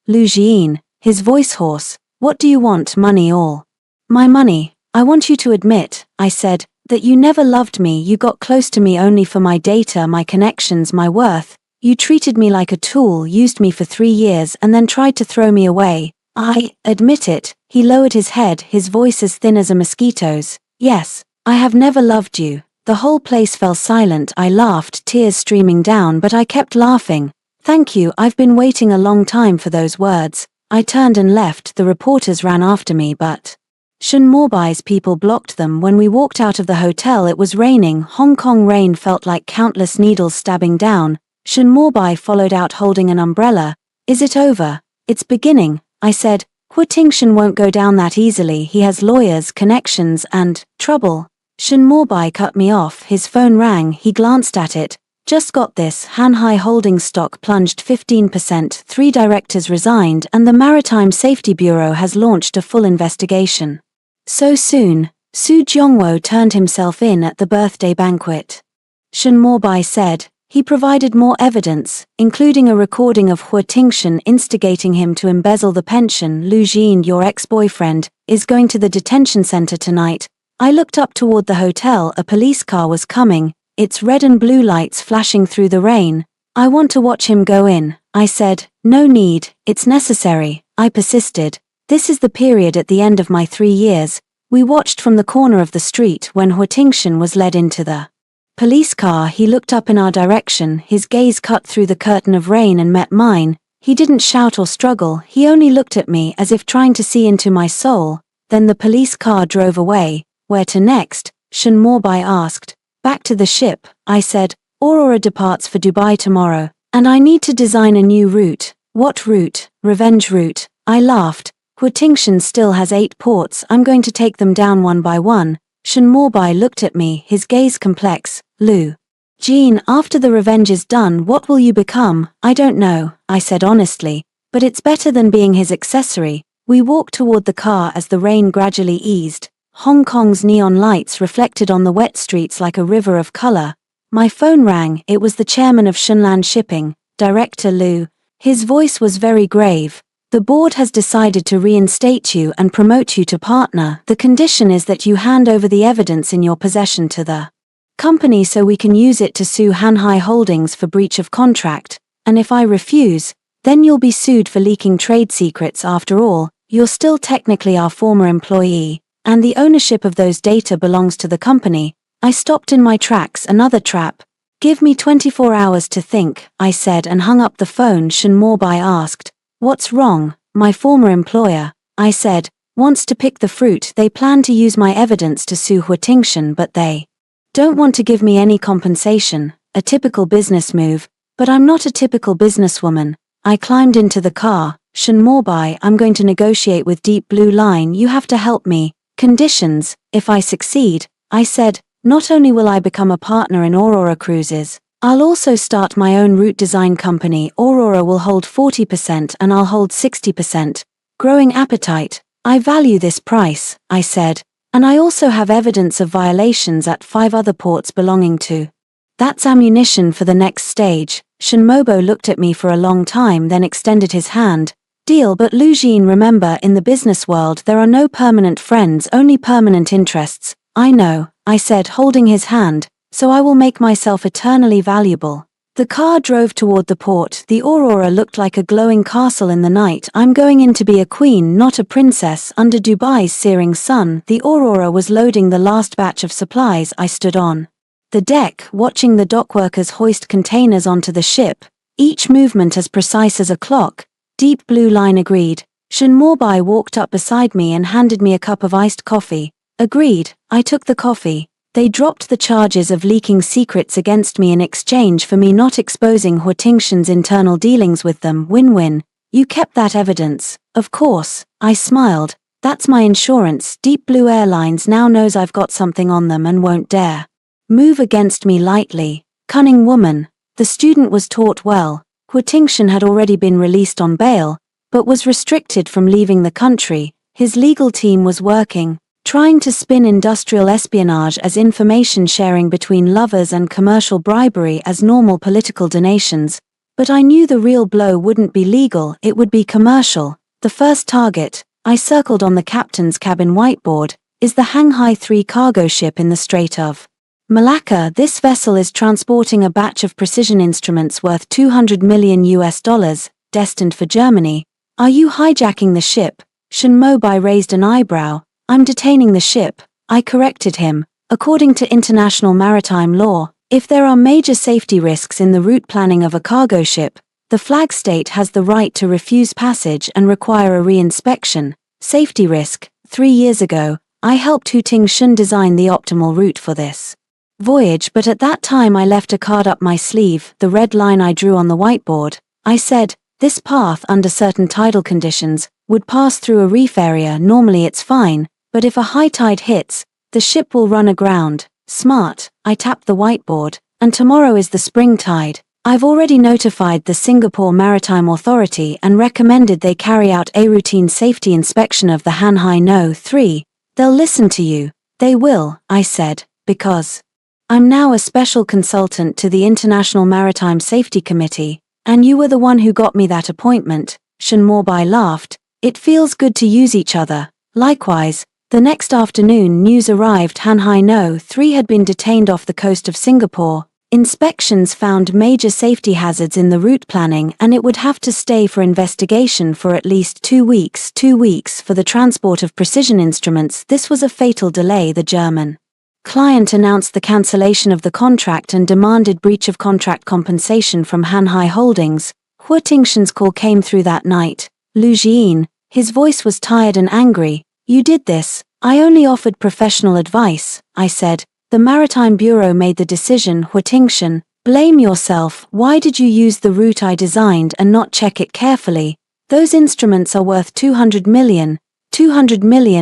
Lu Jin, his voice hoarse. What do you want? Money, all. My money. I want you to admit, I said, that you never loved me. You got close to me only for my data, my connections, my worth. You treated me like a tool, used me for 3 years and then tried to throw me away. I admit it. He lowered his head, his voice as thin as a mosquito's. Yes, I have never loved you. The whole place fell silent. I laughed, tears streaming down, but I kept laughing. Thank you, I've been waiting a long time for those words. I turned and left. The reporters ran after me, but Shen Mobai's people blocked them. When we walked out of the hotel, it was raining. Hong Kong rain felt like countless needles stabbing down. Shen Mobai followed out holding an umbrella. Is it over? It's beginning, I said. Hu Tingshan won't go down that easily. He has lawyers, connections, and trouble. Shin Mobai cut me off. His phone rang. He glanced at it. Just got this, Hanhai Holdings stock plunged 15%, 3 directors resigned, and the Maritime Safety Bureau has launched a full investigation. So soon, Su Jongwo turned himself in at the birthday banquet. Shin Mobai said. He provided more evidence, including a recording of Hu Tingshan instigating him to embezzle the pension. Lu Jin, your ex-boyfriend, is going to the detention center tonight. I looked up toward the hotel. A police car was coming, its red and blue lights flashing through the rain. I want to watch him go in, I said. No need, it's necessary, I persisted. This is the period at the end of my 3 years. We watched from the corner of the street when Hu Tingshan was led into the police car. He looked up in our direction, his gaze cut through the curtain of rain and met mine. He didn't shout or struggle, he only looked at me as if trying to see into my soul. Then the police car drove away. Where to next? Shin Mobai asked. Back to the ship, I said. Aurora departs for Dubai tomorrow, and I need to design a new route. What route? Revenge route. I laughed. Hu Tingshan still has 8 ports. I'm going to take them down one by one. Shin Mobai looked at me, his gaze complex. Lu Jin, after the revenge is done, what will you become? I don't know, I said honestly, but it's better than being his accessory. We walked toward the car as the rain gradually eased. Hong Kong's neon lights reflected on the wet streets like a river of color. My phone rang. It was the chairman of Shunlan Shipping, Director Lu. His voice was very grave. The board has decided to reinstate you and promote you to partner. The condition is that you hand over the evidence in your possession to the company so we can use it to sue Hanhai Holdings for breach of contract, and if I refuse, then you'll be sued for leaking trade secrets. After all, you're still technically our former employee, and the ownership of those data belongs to the company. I stopped in my tracks. Another trap. Give me 24 hours to think, I said and hung up the phone. Shin Mobai asked. What's wrong? My former employer, I said, wants to pick the fruit. They plan to use my evidence to sue Hu Tingshan, but they don't want to give me any compensation. A typical business move, but I'm not a typical businesswoman. I climbed into the car. Shin Mobai, I'm going to negotiate with Deep Blue Line. You have to help me. Conditions. If I succeed, I said, not only will I become a partner in Aurora Cruises, I'll also start my own route design company. Aurora will hold 40% and I'll hold 60%. Growing appetite. I value this price, I said, and I also have evidence of violations at 5 other ports belonging to. That's ammunition for the next stage. Shin Mobai looked at me for a long time, then extended his hand. Deal. But Lu Jin, remember, in the business world there are no permanent friends, only permanent interests. I know, I said, holding his hand. So I will make myself eternally valuable. The car drove toward the port. The Aurora looked like a glowing castle in the night. I'm going in to be a queen, not a princess. Under Dubai's searing sun, the Aurora was loading the last batch of supplies. I stood on the deck, watching the dockworkers hoist containers onto the ship, each movement as precise as a clock. Deep Blue Line agreed. Shin Mobai walked up beside me and handed me a cup of iced coffee. Agreed. I took the coffee. They dropped the charges of leaking secrets against me in exchange for me not exposing Hu Tingshan's internal dealings with them. Win-win. You kept that evidence. Of course, I smiled. That's my insurance. Deep Blue Airlines now knows I've got something on them and won't dare move against me lightly. Cunning woman. The student was taught well. Hu Tingshan had already been released on bail, but was restricted from leaving the country. His legal team was working, trying to spin industrial espionage as information sharing between lovers and commercial bribery as normal political donations. But I knew the real blow wouldn't be legal, it would be commercial. The first target, I circled on the captain's cabin whiteboard, is the Hanghai 3 cargo ship in the Strait of Malacca. This vessel is transporting a batch of precision instruments worth $200 million, destined for Germany. Are you hijacking the ship? Shin Mobai raised an eyebrow. I'm detaining the ship, I corrected him. According to international maritime law, if there are major safety risks in the route planning of a cargo ship, the flag state has the right to refuse passage and require a re-inspection. Safety risk. 3 years ago, I helped Hu Tingshan design the optimal route for this voyage, but at that time I left a card up my sleeve, the red line I drew on the whiteboard. I said, this path under certain tidal conditions would pass through a reef area. Normally it's fine, but if a high tide hits, the ship will run aground. Smart, I tapped the whiteboard, and tomorrow is the spring tide. I've already notified the Singapore Maritime Authority and recommended they carry out a routine safety inspection of the Han Hai No 3. They'll listen to you. They will, I said, because I'm now a special consultant to the International Maritime Safety Committee, and you were the one who got me that appointment. Shin Morbai laughed. It feels good to use each other. Likewise, the next afternoon news arrived Han Hai No 3 had been detained off the coast of Singapore. Inspections found major safety hazards in the route planning and it would have to stay for investigation for at least 2 weeks. 2 weeks for the transport of precision instruments. This was a fatal delay. The German client announced the cancellation of the contract and demanded breach of contract compensation from Han Hai Holdings. Hua Tingshan's call came through that night. Lu Jian, his voice was tired and angry. You did this. I only offered professional advice, I said. The Maritime Bureau made the decision. Hua Tingshan, blame yourself. Why did you use the route I designed and not check it carefully? Those instruments are worth 200 million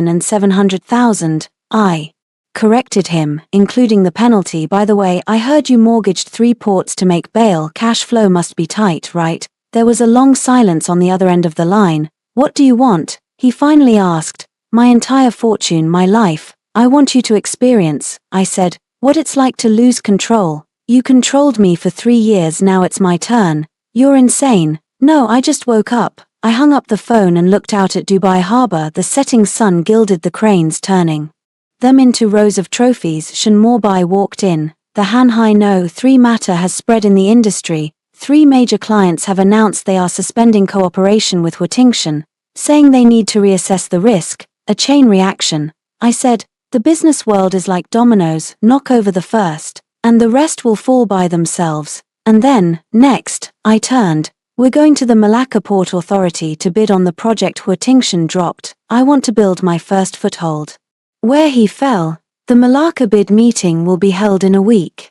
and 700,000. I corrected him, including the penalty. By the way, I heard you mortgaged 3 ports to make bail. Cash flow must be tight, right? There was a long silence on the other end of the line. What do you want? He finally asked. My entire fortune, my life. I want you to experience, I said, what it's like to lose control. You controlled me for 3 years, now it's my turn. You're insane. No, I just woke up. I hung up the phone and looked out at Dubai Harbor. The setting sun gilded the cranes, turning them into rows of trophies. Shin Morbai walked in. The Han Hai No 3 matter has spread in the industry. 3 major clients have announced they are suspending cooperation with Hua Tingshan, saying they need to reassess the risk. A chain reaction. I said, the business world is like dominoes, knock over the first, and the rest will fall by themselves. And then, next, I turned. We're going to the Malacca Port Authority to bid on the project Hua Tingshan dropped. I want to build my first foothold. Where he fell. The Malacca bid meeting will be held in a week.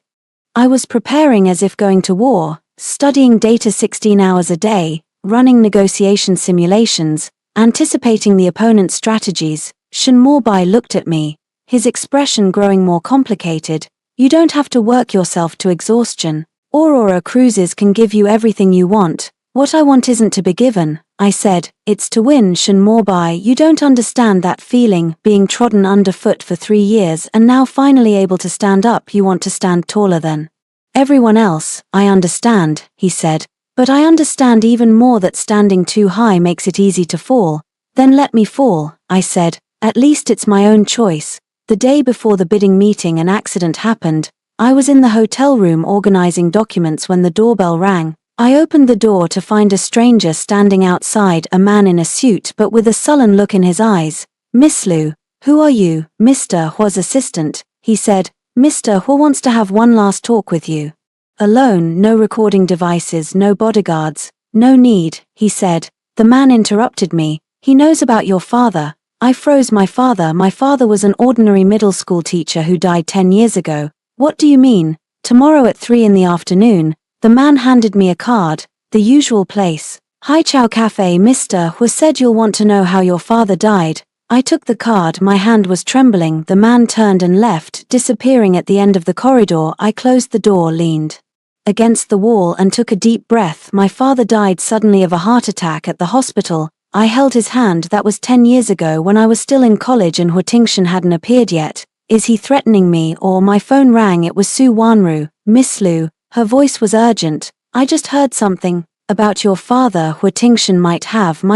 I was preparing as if going to war, studying data 16 hours a day, running negotiation simulations, anticipating the opponent's strategies. Shin Morbai looked at me, his expression growing more complicated. You don't have to work yourself to exhaustion. Aurora Cruises can give you everything you want. What I want isn't to be given, I said, it's to win. Shin Morbai, you don't understand that feeling, being trodden underfoot for 3 years and now finally able to stand up. You want to stand taller than everyone else. I understand, he said, but I understand even more that standing too high makes it easy to fall. Then let me fall, I said, at least it's my own choice. The day before the bidding meeting an accident happened. I was in the hotel room organizing documents when the doorbell rang. I opened the door to find a stranger standing outside, a man in a suit but with a sullen look in his eyes. Miss Lu, who are you? Mr. Hua's assistant, he said. Mr. Hua wants to have one last talk with you. Alone, no recording devices, no bodyguards. No need, he said. The man interrupted me. He knows about your father. I froze. My father was an ordinary middle school teacher who died 10 years ago. What do you mean? Tomorrow at 3 in the afternoon, the man handed me a card, the usual place. Hai Chow Cafe. Mr. Hua said you'll want to know how your father died. I took the card, my hand was trembling. The man turned and left, disappearing at the end of the corridor. I closed the door, leaned against the wall and took a deep breath. My father died suddenly of a heart attack at the hospital. I held his hand. That was 10 years ago when I was still in college and Hua Tingshan hadn't appeared yet. Is he threatening me? Or my phone rang. It was Su Wanru. Miss Lu. Her voice was urgent. I just heard something about your father. Hua Tingshan might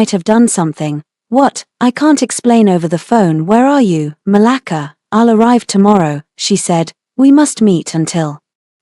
have done something. What? I can't explain over the phone. Where are you? Malacca. I'll arrive tomorrow, she said. We must meet until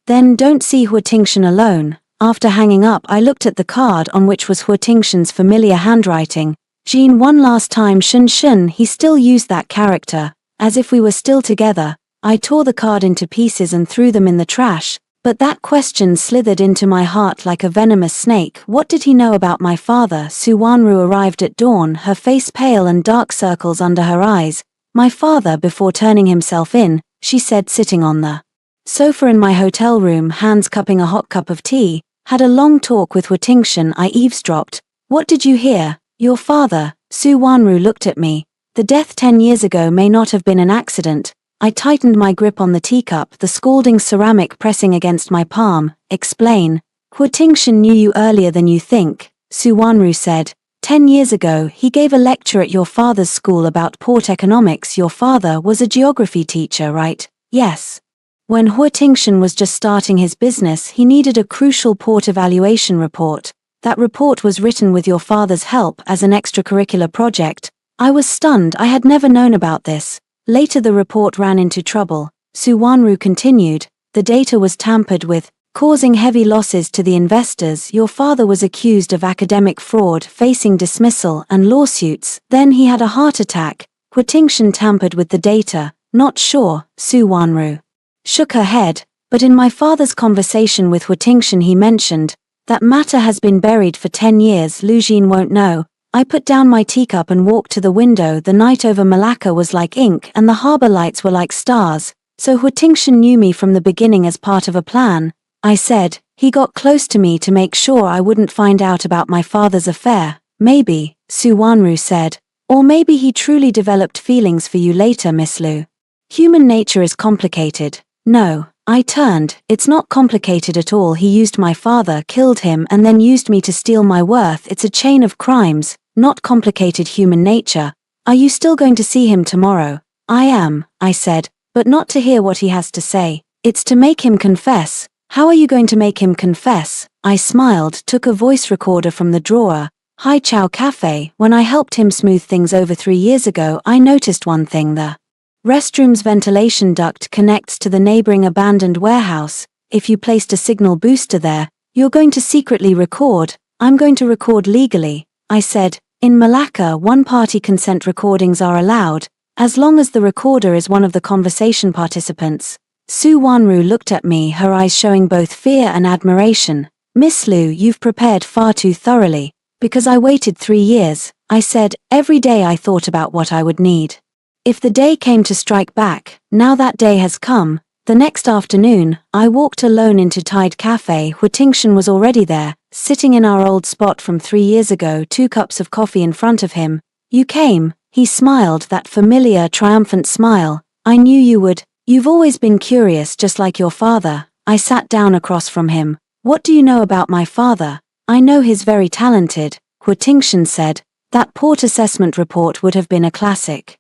then. Don't see Hua Tingshan alone. After hanging up, I looked at the card on which was Hua Tingshan's familiar handwriting. Jean, one last time. Shin. He still used that character, as if we were still together. I tore the card into pieces and threw them in the trash, but that question slithered into my heart like a venomous snake. What did he know about my father? Su Wanru arrived at dawn, her face pale and dark circles under her eyes. My father, before turning himself in, she said, sitting on the sofa in my hotel room, hands cupping a hot cup of tea, had a long talk with Hua Tingshan. I eavesdropped. What did you hear? Your father, Su Wanru looked at me. The death 10 years ago may not have been an accident. I tightened my grip on the teacup, the scalding ceramic pressing against my palm. Explain. Hu Tingshan knew you earlier than you think, Su Wanru said. 10 years ago, he gave a lecture at your father's school about port economics. Your father was a geography teacher, right? Yes. When Hu Tingshan was just starting his business, he needed a crucial port evaluation report. That report was written with your father's help as an extracurricular project. I was stunned. I had never known about this. Later the report ran into trouble. Su Wanru continued. The data was tampered with, causing heavy losses to the investors. Your father was accused of academic fraud, facing dismissal and lawsuits. Then he had a heart attack. Hu Tingshan tampered with the data. Not sure, Su Wanru shook her head, but in my father's conversation with Hu Tingshan he mentioned, that matter has been buried for 10 years. Lu Jin won't know. I put down my teacup and walked to the window. The night over Malacca was like ink and the harbor lights were like stars. So Hu Tingshan knew me from the beginning as part of a plan. I said. He got close to me to make sure I wouldn't find out about my father's affair. Maybe, Su Wanru said. Or maybe he truly developed feelings for you later, Miss Lu. Human nature is complicated. No, I turned. It's not complicated at all. He used my father, killed him, and then used me to steal my worth. It's a chain of crimes, not complicated human nature. Are you still going to see him tomorrow? I am, I said, but not to hear what he has to say. It's to make him confess. How are you going to make him confess? I smiled, took a voice recorder from the drawer. Hai Chow Cafe. When I helped him smooth things over 3 years ago, I noticed one thing. The restroom's ventilation duct connects to the neighboring abandoned warehouse. If you placed a signal booster there, you're going to secretly record. I'm going to record legally, I said. In Malacca, one-party consent recordings are allowed, as long as the recorder is one of the conversation participants. Su Wanru looked at me, her eyes showing both fear and admiration. Miss Lu, you've prepared far too thoroughly. Because I waited 3 years, I said. Every day I thought about what I would need. If the day came to strike back, now that day has come. The next afternoon, I walked alone into Tide Cafe. Hu Tingshan was already there, sitting in our old spot from 3 years ago, 2 cups of coffee in front of him. You came, he smiled, that familiar, triumphant smile. I knew you would. You've always been curious just like your father. I sat down across from him. What do you know about my father? I know he's very talented, Hu Tingshan said. That port assessment report would have been a classic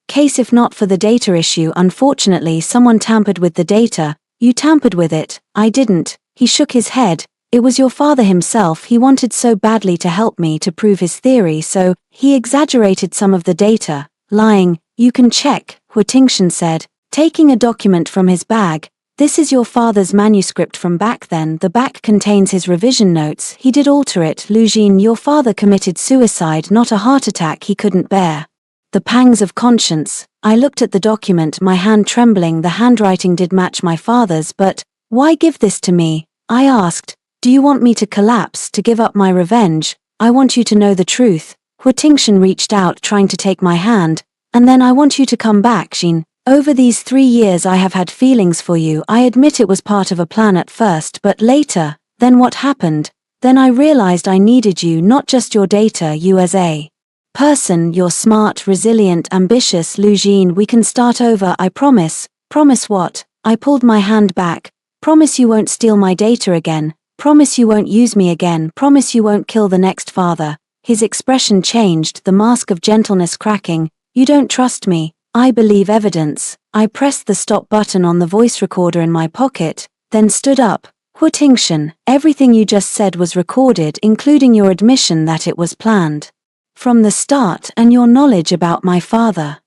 case if not for the data issue. Unfortunately, someone tampered with the data. You tampered with it. I didn't. He shook his head. It was your father himself. He wanted so badly to help me to prove his theory, so he exaggerated some of the data. Lying. You can check, Hu Tingshan said, taking a document from his bag. This is your father's manuscript from back then. The back contains his revision notes. He did alter it. Lu Jin, your father committed suicide, not a heart attack he couldn't bear. The pangs of conscience. I looked at the document, my hand trembling. The handwriting did match my father's, but why give this to me? I asked. Do you want me to collapse, to give up my revenge? I want you to know the truth. Hu Tingshan reached out, trying to take my hand. And then I want you to come back, Jin. Over these 3 years I have had feelings for you. I admit it was part of a plan at first, but later, then what happened? Then I realized I needed you, not just your data, you as a person. You're smart, resilient, ambitious. Lu Jin, we can start over, I promise. Promise what? I pulled my hand back. Promise you won't steal my data again. Promise you won't use me again. Promise you won't kill the next father. His expression changed, the mask of gentleness cracking. You don't trust me. I believe evidence. I pressed the stop button on the voice recorder in my pocket, then stood up. Hu Tingshan, everything you just said was recorded, including your admission that it was planned from the start and your knowledge about my father.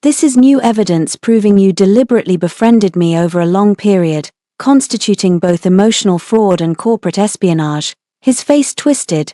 This is new evidence proving you deliberately befriended me over a long period, constituting both emotional fraud and corporate espionage. His face twisted.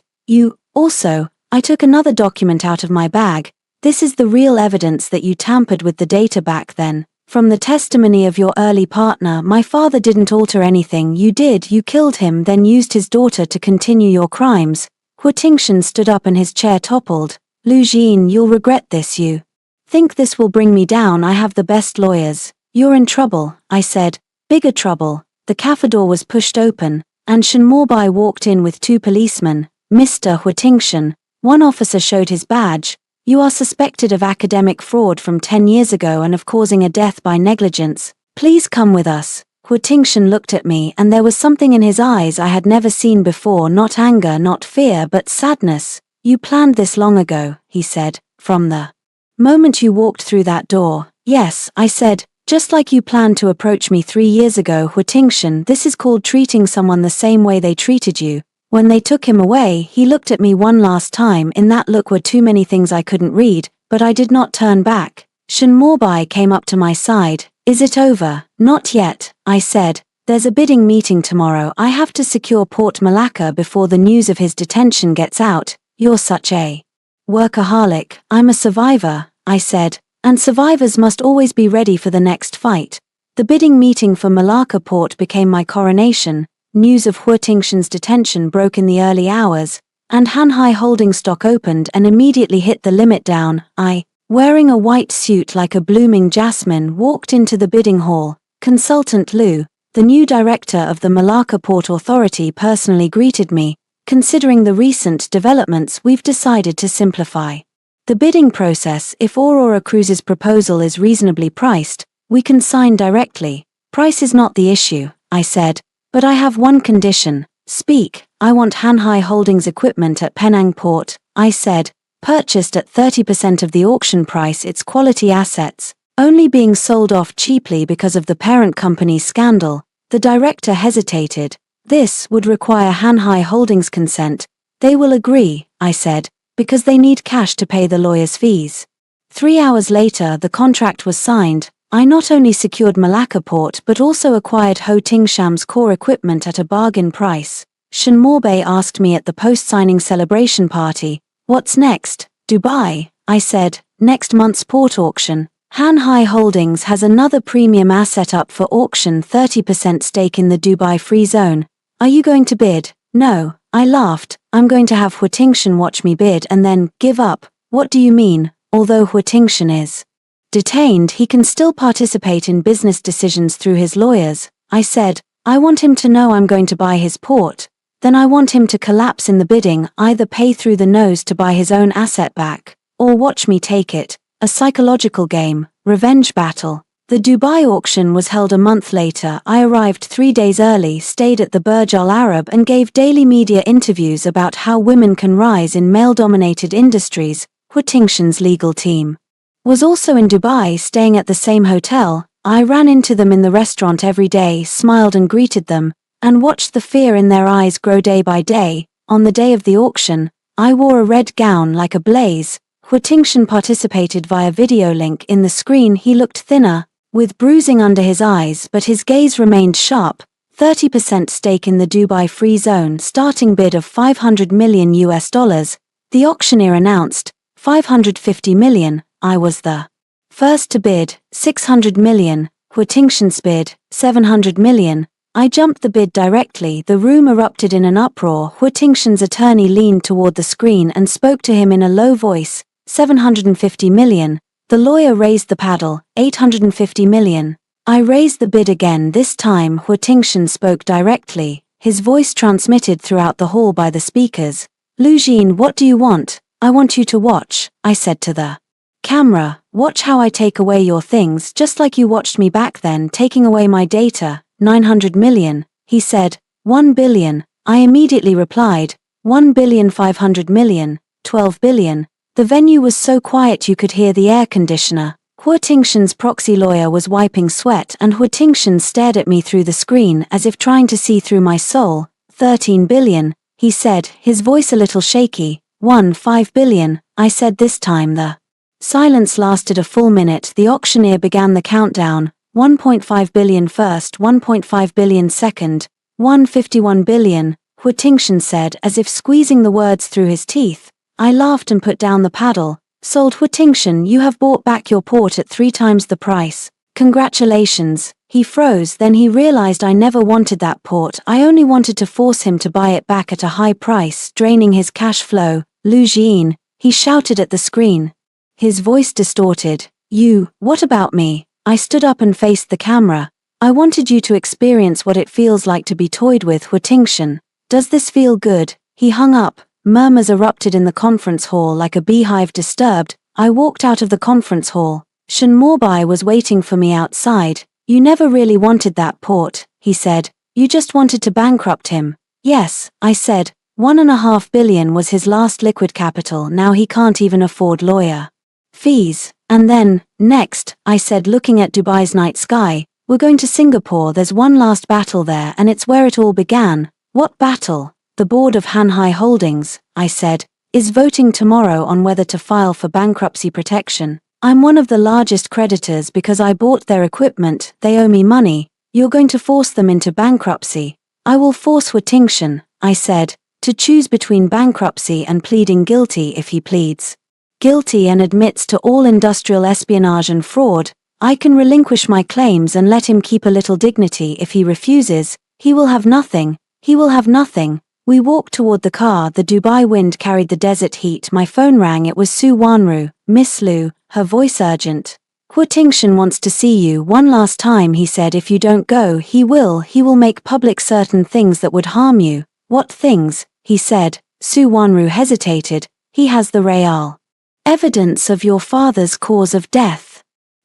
I took another document out of my bag. This is the real evidence that you tampered with the data back then. From the testimony of your early partner, my father didn't alter anything. You did. You killed him, then used his daughter to continue your crimes. Hu Tingshan stood up and his chair toppled. Lu Jin, you'll regret this. You think this will bring me down? I have the best lawyers. You're in trouble, I said. Bigger trouble. The cafe door was pushed open, and Shen Morbai walked in with 2 policemen. Mr. Hu Tingshan. One officer showed his badge. You are suspected of academic fraud from 10 years ago and of causing a death by negligence. Please come with us. Hu Tingshan looked at me and there was something in his eyes I had never seen before, not anger, not fear, but sadness. You planned this long ago, he said, from the moment you walked through that door. Yes, I said, just like you planned to approach me 3 years ago. Hu Tingshan, this is called treating someone the same way they treated you. When they took him away, he looked at me one last time. In that look were too many things I couldn't read, but I did not turn back. Shin Morbai came up to my side. Is it over? Not yet, I said. There's a bidding meeting tomorrow. I have to secure Port Malacca before the news of his detention gets out. You're such a workaholic. I'm a survivor, I said, and survivors must always be ready for the next fight. The bidding meeting for Malacca Port became my coronation. News of Hu Tingshan's detention broke in the early hours, and Hanhai Holding stock opened and immediately hit the limit down. I, wearing a white suit like a blooming jasmine, walked into the bidding hall. Consultant Liu, the new director of the Malacca Port Authority, personally greeted me. Considering the recent developments, we've decided to simplify the bidding process. If Aurora Cruises' proposal is reasonably priced, we can sign directly. Price is not the issue, I said. But I have one condition. Speak. I want Hanhai Holdings equipment at Penang Port, I said, purchased at 30% of the auction price. Its quality assets, only being sold off cheaply because of the parent company's scandal. The director hesitated. This would require Hanhai Holdings' consent. They will agree, I said, because they need cash to pay the lawyer's fees. 3 hours later the contract was signed. I not only secured Malacca Port but also acquired Hu Tingshan's core equipment at a bargain price. Shin Morbai asked me at the post-signing celebration party, what's next? Dubai, I said, next month's port auction. Hanhai Holdings has another premium asset up for auction, 30% stake in the Dubai Free Zone. Are you going to bid? No, I laughed. I'm going to have Hu Tingshan watch me bid and then give up. What do you mean? Although Hu Tingshan is detained, he can still participate in business decisions through his lawyers, I said. I want him to know I'm going to buy his port. Then I want him to collapse in the bidding, either pay through the nose to buy his own asset back, or watch me take it. A psychological game, revenge battle. The Dubai auction was held a month later. I arrived 3 days early, stayed at the Burj Al Arab and gave daily media interviews about how women can rise in male-dominated industries. Hu Tingshan's legal team was also in Dubai, staying at the same hotel. I ran into them in the restaurant every day, smiled and greeted them, and watched the fear in their eyes grow day by day. On the day of the auction, I wore a red gown like a blaze. Hu Tingshan participated via video link. In the screen he looked thinner, with bruising under his eyes, but his gaze remained sharp. 30% stake in the Dubai Free Zone, starting bid of $500 million. The auctioneer announced, $550 million. I was the first to bid, $600 million. Hu Tingshan's bid, $700 million. I jumped the bid directly. The room erupted in an uproar. Hu Tingshan's attorney leaned toward the screen and spoke to him in a low voice. $750 million. The lawyer raised the paddle. $850 million. I raised the bid again. This time Hu Tingshan spoke directly, his voice transmitted throughout the hall by the speakers. Lu Jin, what do you want? I want you to watch, I said to the camera. Watch how I take away your things, just like you watched me back then taking away my data. $900 million, he said. $1 billion. I immediately replied. $1,500 million. $12 billion. The venue was so quiet you could hear the air conditioner. Hu Tingshan's proxy lawyer was wiping sweat and Hu Tingshan stared at me through the screen as if trying to see through my soul. $13 billion, he said, his voice a little shaky. $5 billion, I said this time. The silence lasted a full minute. The auctioneer began the countdown. $1.5 billion first, $1.5 billion second, $151 billion, Hu Tingshan said as if squeezing the words through his teeth. I laughed and put down the paddle. Sold. Hu Tingshan, you have bought back your port at 3 times the price. Congratulations. He froze, then he realized I never wanted that port. I only wanted to force him to buy it back at a high price, draining his cash flow. Lu Jin, he shouted at the screen. His voice distorted. You, what about me? I stood up and faced the camera. I wanted you to experience what it feels like to be toyed with. Hu Tingshan, does this feel good? He hung up. Murmurs erupted in the conference hall like a beehive disturbed. I walked out of the conference hall. Sean Morby was waiting for me outside. You never really wanted that port, he said. You just wanted to bankrupt him. Yes, I said. $1.5 billion was his last liquid capital. Now he can't even afford lawyer fees. And then, next, I said, looking at Dubai's night sky, we're going to Singapore. There's one last battle there, and it's where it all began. What battle? The board of Hanhai Holdings, I said, is voting tomorrow on whether to file for bankruptcy protection. I'm one of the largest creditors because I bought their equipment. They owe me money. You're going to force them into bankruptcy. I will force Hu Tingshan, I said, to choose between bankruptcy and pleading guilty. If he pleads guilty and admits to all industrial espionage and fraud, I can relinquish my claims and let him keep a little dignity. If he refuses, he will have nothing. He will have nothing. We walked toward the car. The Dubai wind carried the desert heat. My phone rang. It was Su Wanru. Miss Lu, her voice urgent. Hu Tingshan wants to see you one last time, he said. If you don't go, he will make public certain things that would harm you. What things? He said. Su Wanru hesitated. He has the real evidence of your father's cause of death.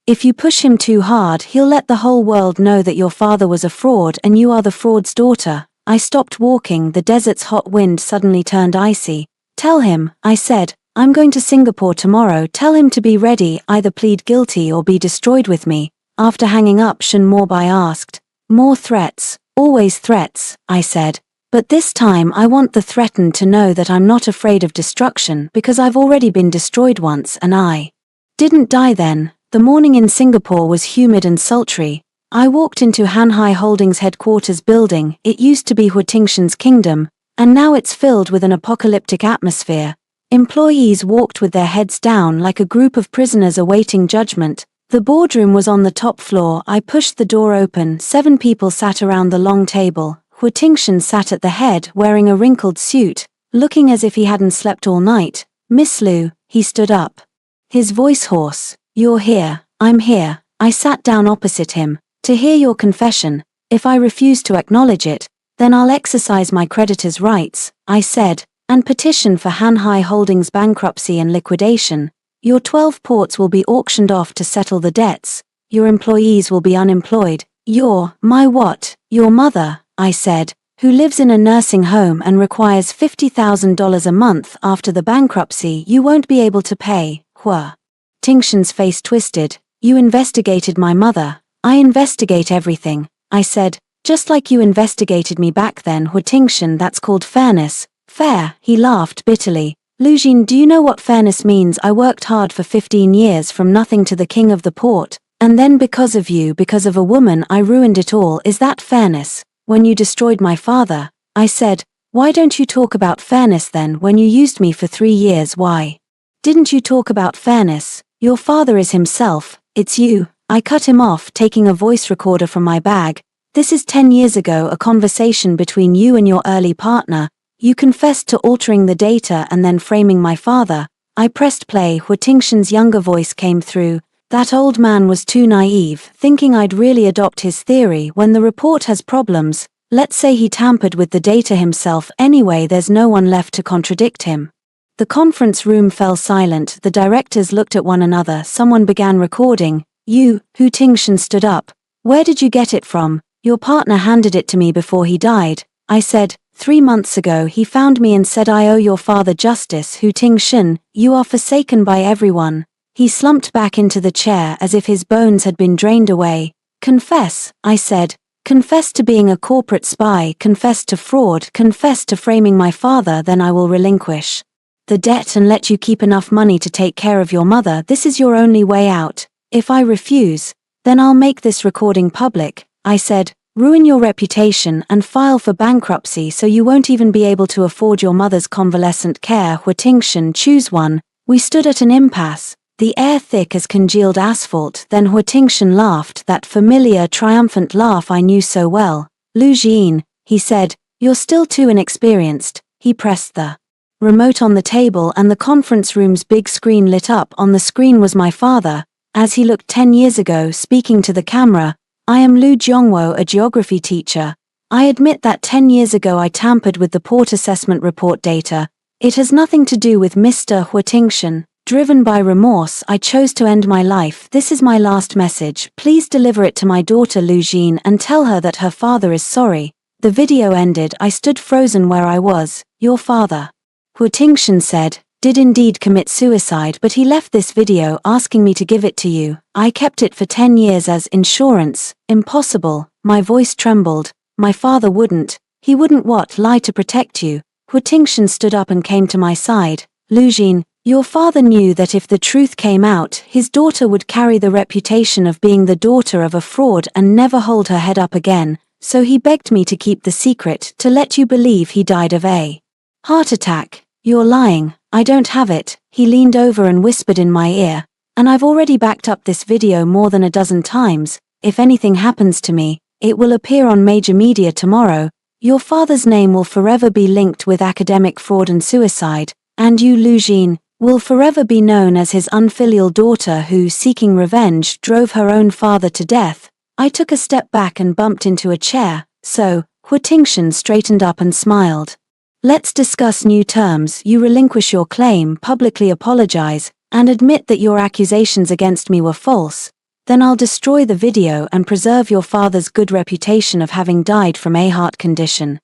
If you push him too hard, he'll let the whole world know that your father was a fraud and you are the fraud's daughter. I stopped walking. The desert's hot wind suddenly turned icy. Tell him, I said, I'm going to Singapore tomorrow. Tell him to be ready, either plead guilty or be destroyed with me. After hanging up, Sean Morby asked, more threats? Always threats, I said. But this time I want the threatened to know that I'm not afraid of destruction because I've already been destroyed once and I didn't die then. The morning in Singapore was humid and sultry. I walked into Hanhai Holdings headquarters building. It used to be Hu Tingshan's kingdom, and now it's filled with an apocalyptic atmosphere. Employees walked with their heads down like a group of prisoners awaiting judgment. The boardroom was on the top floor. I pushed the door open. 7 people sat around the long table. Hu Tingshan sat at the head, wearing a wrinkled suit, looking as if he hadn't slept all night. Miss Lu, he stood up. His voice hoarse. You're here. I'm here. I sat down opposite him. To hear your confession. If I refuse to acknowledge it, then I'll exercise my creditor's rights, I said, and petition for Hanhai Holdings bankruptcy and liquidation. Your 12 ports will be auctioned off to settle the debts. Your employees will be unemployed. My what? Your mother, I said, who lives in a nursing home and requires $50,000 a month after the bankruptcy you won't be able to pay. Hu Tingshan's face twisted. You investigated my mother. I investigate everything, I said, just like you investigated me back then. Hu Tingshan, that's called fairness. Fair, he laughed bitterly. Lu Jin, do you know what fairness means? I worked hard for 15 years from nothing to the king of the port, and then because of you, because of a woman, I ruined it all. Is that fairness? When you destroyed my father, I said, why don't you talk about fairness then? When you used me for 3 years, why didn't you talk about fairness? Your father is himself, it's you. I cut him off, taking a voice recorder from my bag. This is 10 years ago, a conversation between you and your early partner. You confessed to altering the data and then framing my father. I pressed play. Hu Tingshan's younger voice came through. That old man was too naive, thinking I'd really adopt his theory. When the report has problems, let's say he tampered with the data himself anyway, there's no one left to contradict him. The conference room fell silent. The directors looked at one another. Someone began recording. Hu Tingshan stood up. Where did you get it from? Your partner handed it to me before he died. I said, 3 months ago he found me and said I owe your father justice. Hu Tingshan, you are forsaken by everyone. He slumped back into the chair as if his bones had been drained away. Confess, I said. Confess to being a corporate spy, confess to fraud, confess to framing my father, then I will relinquish the debt and let you keep enough money to take care of your mother. This is your only way out. If I refuse, then I'll make this recording public, I said, ruin your reputation and file for bankruptcy so you won't even be able to afford your mother's convalescent care. Hu Tingshan, choose one. We stood at an impasse, the air thick as congealed asphalt. Then Hu Tingshan laughed, that familiar, triumphant laugh I knew so well. Lu Jin, he said, you're still too inexperienced. He pressed the remote on the table and the conference room's big screen lit up. On the screen was my father, as he looked 10 years ago, speaking to the camera. I am Lu Jiongwo, a geography teacher. I admit that 10 years ago I tampered with the port assessment report data. It has nothing to do with Mr. Hu Tingshun. Driven by remorse, I chose to end my life. This is my last message. Please deliver it to my daughter Lu Jin and tell her that her father is sorry. The video ended. I stood frozen where I was. Your father, Hu Tingshun said, did indeed commit suicide, but he left this video asking me to give it to you. I kept it for 10 years as insurance. Impossible. My voice trembled. My father wouldn't. He wouldn't what? Lie to protect you. Hu Tingshun stood up and came to my side. Lu Jin, your father knew that if the truth came out, his daughter would carry the reputation of being the daughter of a fraud and never hold her head up again, so he begged me to keep the secret, to let you believe he died of a heart attack. You're lying. I don't have it. He leaned over and whispered in my ear. And I've already backed up this video more than a dozen times. If anything happens to me, it will appear on major media tomorrow. Your father's name will forever be linked with academic fraud and suicide, and you, Lu Jin, will forever be known as his unfilial daughter who, seeking revenge, drove her own father to death. I took a step back and bumped into a chair. So, Hu Tingshun straightened up and smiled. Let's discuss new terms. You relinquish your claim, publicly apologize, and admit that your accusations against me were false. Then I'll destroy the video and preserve your father's good reputation of having died from a heart condition.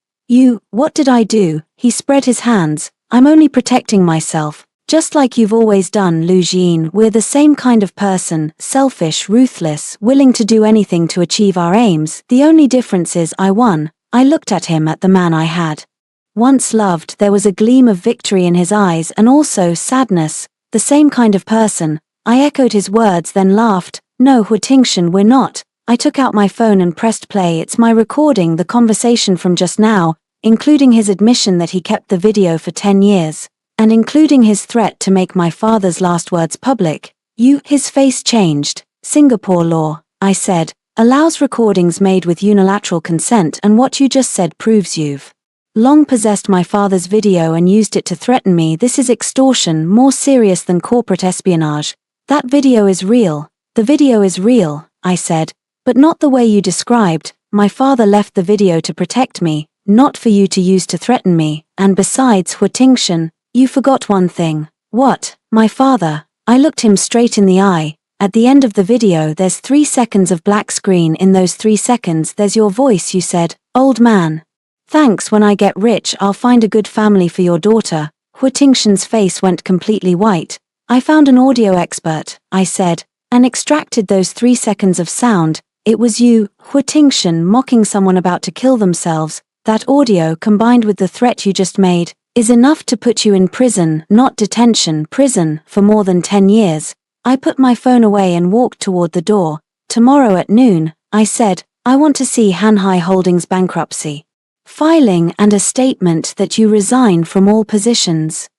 What did I do? He spread his hands. I'm only protecting myself, just like you've always done, Lu Jin. We're the same kind of person, selfish, ruthless, willing to do anything to achieve our aims. The only difference is I won. I looked at him, at the man I had once loved. There was a gleam of victory in his eyes and also sadness. The same kind of person. I echoed his words, then laughed. No, Hu Tingshun, we're not. I took out my phone and pressed play. It's my recording, the conversation from just now, including his admission that he kept the video for 10 years, and including his threat to make my father's last words public. His face changed. Singapore law, I said, allows recordings made with unilateral consent, and what you just said proves you've long possessed my father's video and used it to threaten me. This is extortion, more serious than corporate espionage. That video is real. The video is real, I said, but not the way you described. My father left the video to protect me, not for you to use to threaten me, and besides, Hu Tingshun, you forgot one thing. What? My father. I looked him straight in the eye. At the end of the video there's 3 seconds of black screen. In those 3 seconds there's your voice. You said, old man. Thanks, when I get rich I'll find a good family for your daughter. Hu Tingshun's face went completely white. I found an audio expert, I said, and extracted those 3 seconds of sound. It was you, Hu Tingshun, mocking someone about to kill themselves. That audio, combined with the threat you just made, is enough to put you in prison, not detention, prison, for more than 10 years. I put my phone away and walked toward the door. Tomorrow at noon, I said, I want to see Hanhai Holdings bankruptcy filing and a statement that you resign from all positions.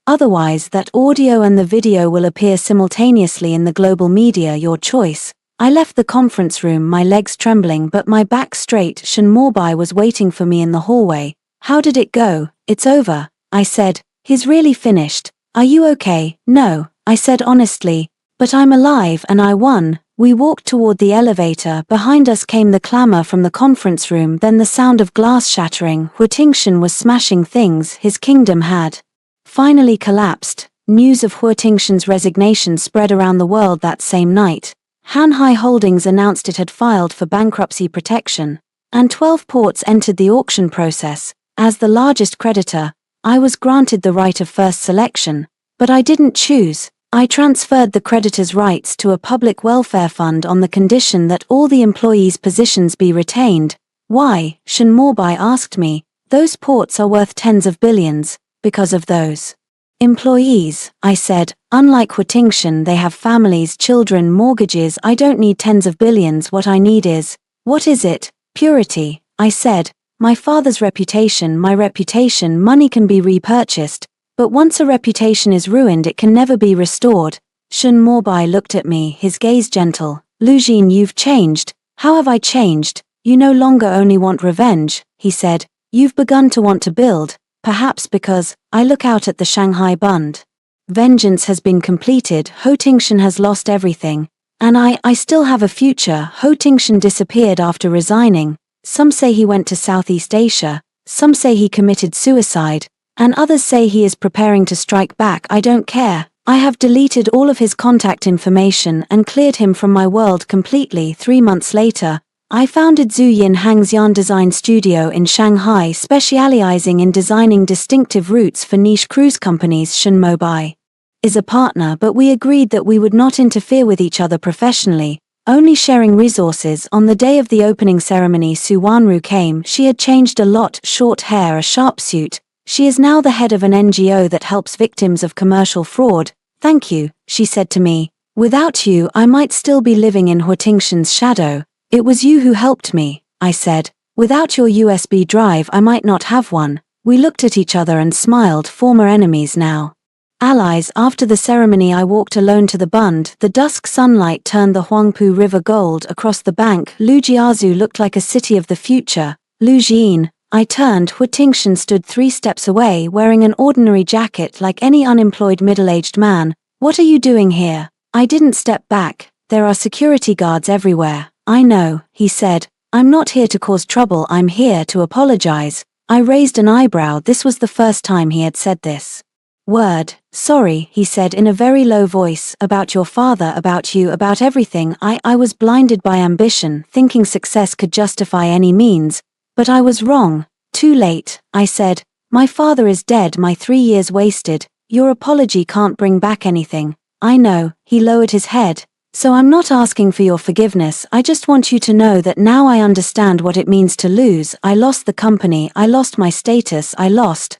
Otherwise, that audio and the video will appear simultaneously in the global media. Your choice. I left the conference room, my legs trembling but my back straight. Shen Mobai was waiting for me in the hallway. How did it go? It's over, I said. He's really finished. Are you okay? No, I said honestly. But I'm alive and I won. We walked toward the elevator. Behind us came the clamor from the conference room, then the sound of glass shattering. Hu Tingshun was smashing things. His kingdom had finally collapsed. News of Hu Tingshun's resignation spread around the world that same night. Hanhai Holdings announced it had filed for bankruptcy protection, and 12 ports entered the auction process. As the largest creditor, I was granted the right of first selection, but I didn't choose. I transferred the creditors' rights to a public welfare fund on the condition that all the employees' positions be retained. Why? Shen Mobai asked me. Those ports are worth tens of billions. Because of those employees, I said. Unlike Hu Tingshun, they have families, children, mortgages. I don't need tens of billions. What I need is, what is it? Purity, I said. My father's reputation, my reputation. Money can be repurchased, but once a reputation is ruined it can never be restored. Shen Mobai looked at me, his gaze gentle. Lu Jin, you've changed. How have I changed? You no longer only want revenge, he said. You've begun to want to build. Perhaps because, I look out at the Shanghai Bund. Vengeance has been completed. Hu Tingshun has lost everything. And I still have a future. Hu Tingshun disappeared after resigning. Some say he went to Southeast Asia. Some say he committed suicide. And others say he is preparing to strike back. I don't care. I have deleted all of his contact information and cleared him from my world completely. 3 months later, I founded Zhu Yin Hangxian Design Studio in Shanghai, specializing in designing distinctive routes for niche cruise companies. Shen Mobai is a partner, but we agreed that we would not interfere with each other professionally, only sharing resources. On the day of the opening ceremony, Su Wanru came. She had changed a lot, short hair, a sharp suit. She is now the head of an NGO that helps victims of commercial fraud. Thank you, she said to me. Without you, I might still be living in Huitingshan's shadow. It was you who helped me, I said. Without your USB drive, I might not have one. We looked at each other and smiled. Former enemies, now allies. After the ceremony, I walked alone to the Bund. The dusk sunlight turned the Huangpu River gold across the bank. Lujiazhu looked like a city of the future. Lujin. I turned. Huitingshan stood 3 steps away, wearing an ordinary jacket like any unemployed middle-aged man. What are you doing here? I didn't step back. There are security guards everywhere. I know, he said. I'm not here to cause trouble, I'm here to apologize. I raised an eyebrow. This was the first time he had said this word. Sorry, he said in a very low voice, about your father, about you, about everything. I was blinded by ambition, thinking success could justify any means. But I was wrong. Too late, I said. My father is dead, my 3 years wasted. Your apology can't bring back anything. I know, he lowered his head. So I'm not asking for your forgiveness, I just want you to know that now I understand what it means to lose. I lost the company, I lost my status, I lost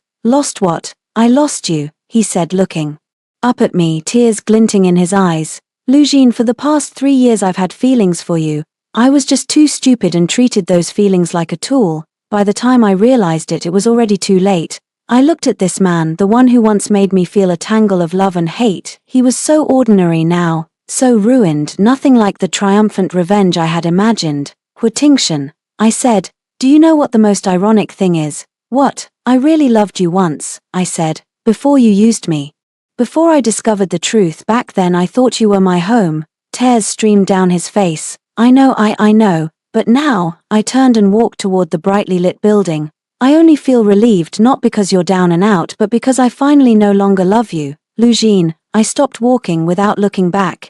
what? I lost you, he said, looking up at me, tears glinting in his eyes. Lujin, for the past 3 years I've had feelings for you. I was just too stupid and treated those feelings like a tool. By the time I realized it, it was already too late. I looked at this man, the one who once made me feel a tangle of love and hate. He was so ordinary now, so ruined, nothing like the triumphant revenge I had imagined. Huitingshan, I said, do you know what the most ironic thing is? What? I really loved you once, I said, before you used me. Before I discovered the truth, back then I thought you were my home. Tears streamed down his face. I know, but now, I turned and walked toward the brightly lit building. I only feel relieved, not because you're down and out, but because I finally no longer love you. Lujin, I stopped walking without looking back.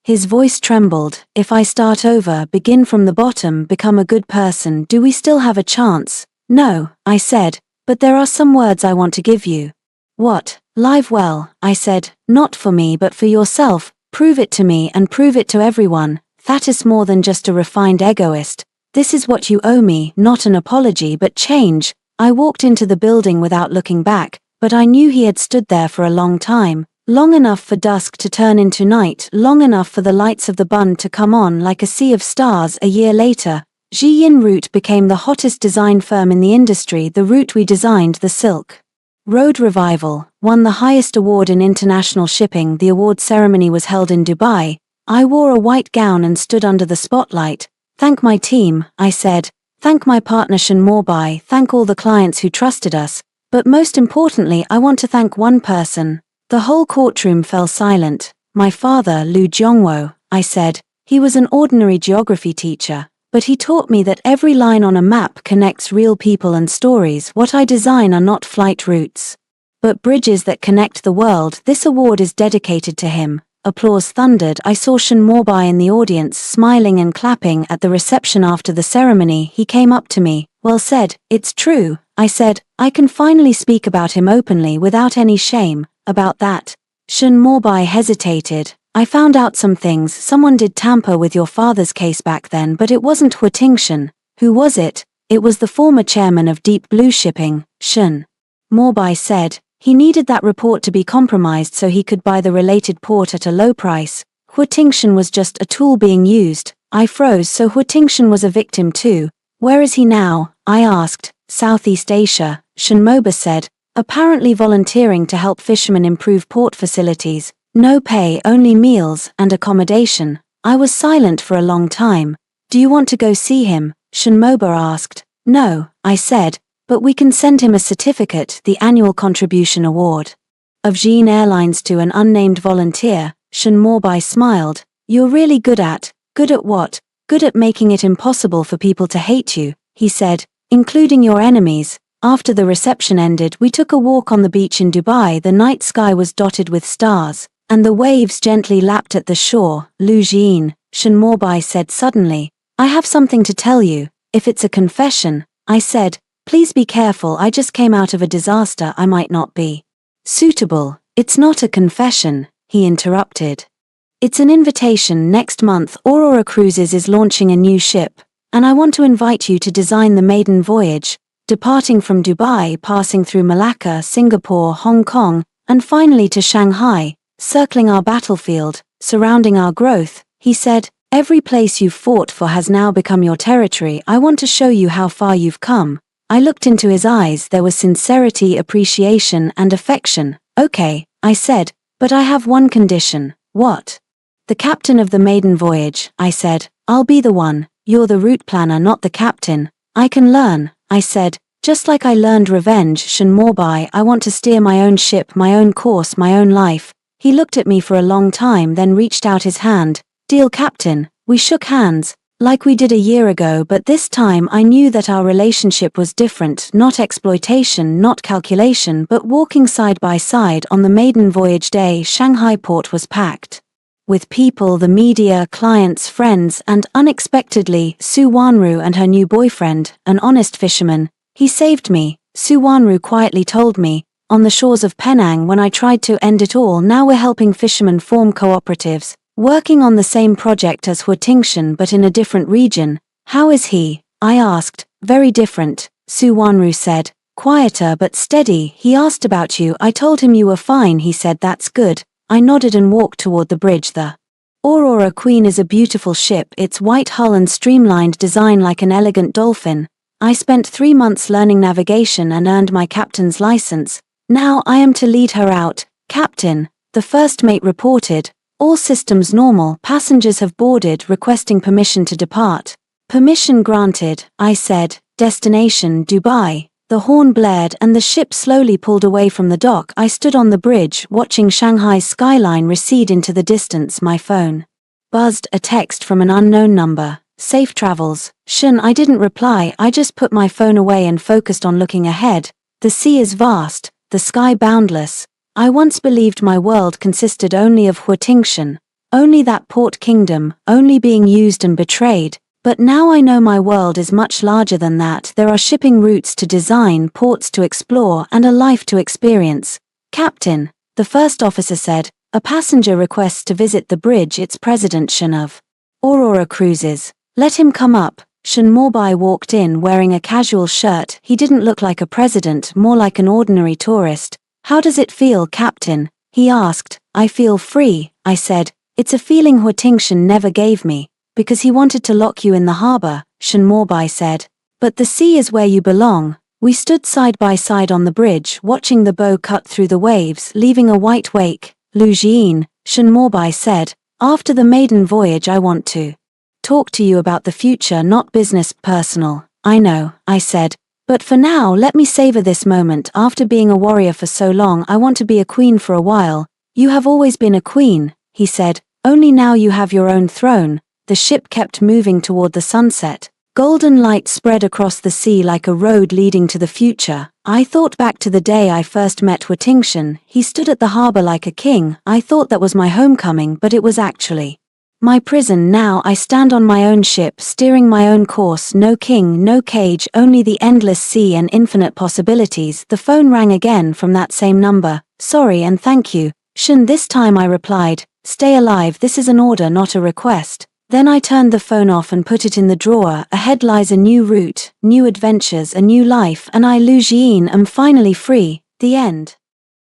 His voice trembled, if I start over, begin from the bottom, become a good person, do we still have a chance? No, I said, but there are some words I want to give you. What? Live well, I said, not for me but for yourself, prove it to me and prove it to everyone. That is more than just a refined egoist. This is what you owe me, not an apology but change. I walked into the building without looking back, but I knew he had stood there for a long time. Long enough for dusk to turn into night, long enough for the lights of the Bund to come on like a sea of stars. A year later, Zhiyin Route became the hottest design firm in the industry. The route we designed, the Silk Road Revival, won the highest award in international shipping. The award ceremony was held in Dubai. I wore a white gown and stood under the spotlight. Thank my team, I said. Thank my partner Shen Mobai, thank all the clients who trusted us. But most importantly, I want to thank one person. The whole courtroom fell silent. My father, Lu Jiongwo, I said. He was an ordinary geography teacher, but he taught me that every line on a map connects real people and stories. What I design are not flight routes, but bridges that connect the world. This award is dedicated to him. Applause thundered. I saw Shen Mobai in the audience, smiling and clapping. At the reception after the ceremony, he came up to me. Well said, it's true, I said. I can finally speak about him openly without any shame. About that. Shen Mobai hesitated. I found out some things. Someone did tamper with your father's case back then, but it wasn't Huitingshan. Who was it? It was the former chairman of Deep Blue Shipping, Shen Mobai said. He needed that report to be compromised so he could buy the related port at a low price. Huitingshan was just a tool being used. I froze. So Huitingshan was a victim too. Where is he now? I asked. Southeast Asia, Shen Mobai said, apparently volunteering to help fishermen improve port facilities. No pay, only meals and accommodation. I was silent for a long time. Do you want to go see him? Shen Mobai asked. No, I said. But we can send him a certificate, the annual contribution award of Jin Airlines to an unnamed volunteer. Shen Mobai smiled. You're really good at what? Good at making it impossible for people to hate you, he said, including your enemies. After the reception ended, we took a walk on the beach in Dubai. The night sky was dotted with stars, and the waves gently lapped at the shore. Lu Jian, Shen Mobai said suddenly, I have something to tell you. If it's a confession, I said, please be careful, I just came out of a disaster, I might not be suitable. It's not a confession, he interrupted. It's an invitation. Next month Aurora Cruises is launching a new ship, and I want to invite you to design the maiden voyage, departing from Dubai, passing through Malacca, Singapore, Hong Kong, and finally to Shanghai, circling our battlefield, surrounding our growth. He said, every place you've fought for has now become your territory. I want to show you how far you've come. I looked into his eyes. There was sincerity, appreciation, and affection. Okay, I said, but I have one condition. What? The captain of the maiden voyage, I said. I'll be the one. You're the route planner, not the captain. I can learn, I said, just like I learned revenge. Shen Mobai, I want to steer my own ship, my own course, my own life. He looked at me for a long time, then reached out his hand. Deal, captain. We shook hands, like we did a year ago, but this time I knew that our relationship was different, not exploitation, not calculation, but walking side by side on the maiden voyage day. Shanghai port was packed with people, the media, clients, friends, and unexpectedly, Su Wanru and her new boyfriend, an honest fisherman. He saved me, Su Wanru quietly told me, on the shores of Penang when I tried to end it all. Now we're helping fishermen form cooperatives, working on the same project as Hu Tingshan but in a different region. How is he? I asked. Very different, Su Wanru said. Quieter but steady. He asked about you. I told him you were fine. He said that's good. I nodded and walked toward the bridge. The Aurora Queen is a beautiful ship, its white hull and streamlined design like an elegant dolphin. I spent 3 months learning navigation and earned my captain's license. Now I am to lead her out. Captain, the first mate reported. All systems normal. Passengers have boarded, requesting permission to depart. Permission granted, I said. Destination, Dubai. The horn blared and the ship slowly pulled away from the dock. I stood on the bridge, watching Shanghai's skyline recede into the distance. My phone buzzed, a text from an unknown number. Safe travels. Shen. I didn't reply. I just put my phone away and focused on looking ahead. The sea is vast, the sky boundless. I once believed my world consisted only of Hu Tingshan, only that port kingdom, only being used and betrayed. But now I know my world is much larger than that. There are shipping routes to design, ports to explore, and a life to experience. Captain, the first officer said, a passenger requests to visit the bridge. It's President Shen of Aurora Cruises. Let him come up. Shen Mobai walked in wearing a casual shirt. He didn't look like a president, more like an ordinary tourist. How does it feel, Captain? He asked. I feel free, I said. It's a feeling Hu Tingshan never gave me. Because he wanted to lock you in the harbor, Shen Mobai said. But the sea is where you belong. We stood side by side on the bridge, watching the bow cut through the waves, leaving a white wake. Lu Jian, Shen Mobai said. After the maiden voyage I want to talk to you about the future, not business, personal. I know, I said. But for now, let me savor this moment. After being a warrior for so long, I want to be a queen for a while. You have always been a queen, he said. Only now you have your own throne. The ship kept moving toward the sunset. Golden light spread across the sea like a road leading to the future. I thought back to the day I first met Hu Tingshan. He stood at the harbor like a king. I thought that was my homecoming, but it was actually my prison. Now I stand on my own ship, steering my own course. No king, no cage, only the endless sea and infinite possibilities. The phone rang again from that same number. Sorry and thank you, Shen. This time I replied, stay alive, this is an order, not a request. Then I turned the phone off and put it in the drawer. Ahead lies a new route, new adventures, a new life, and I, Lu Jian, am finally free. The end.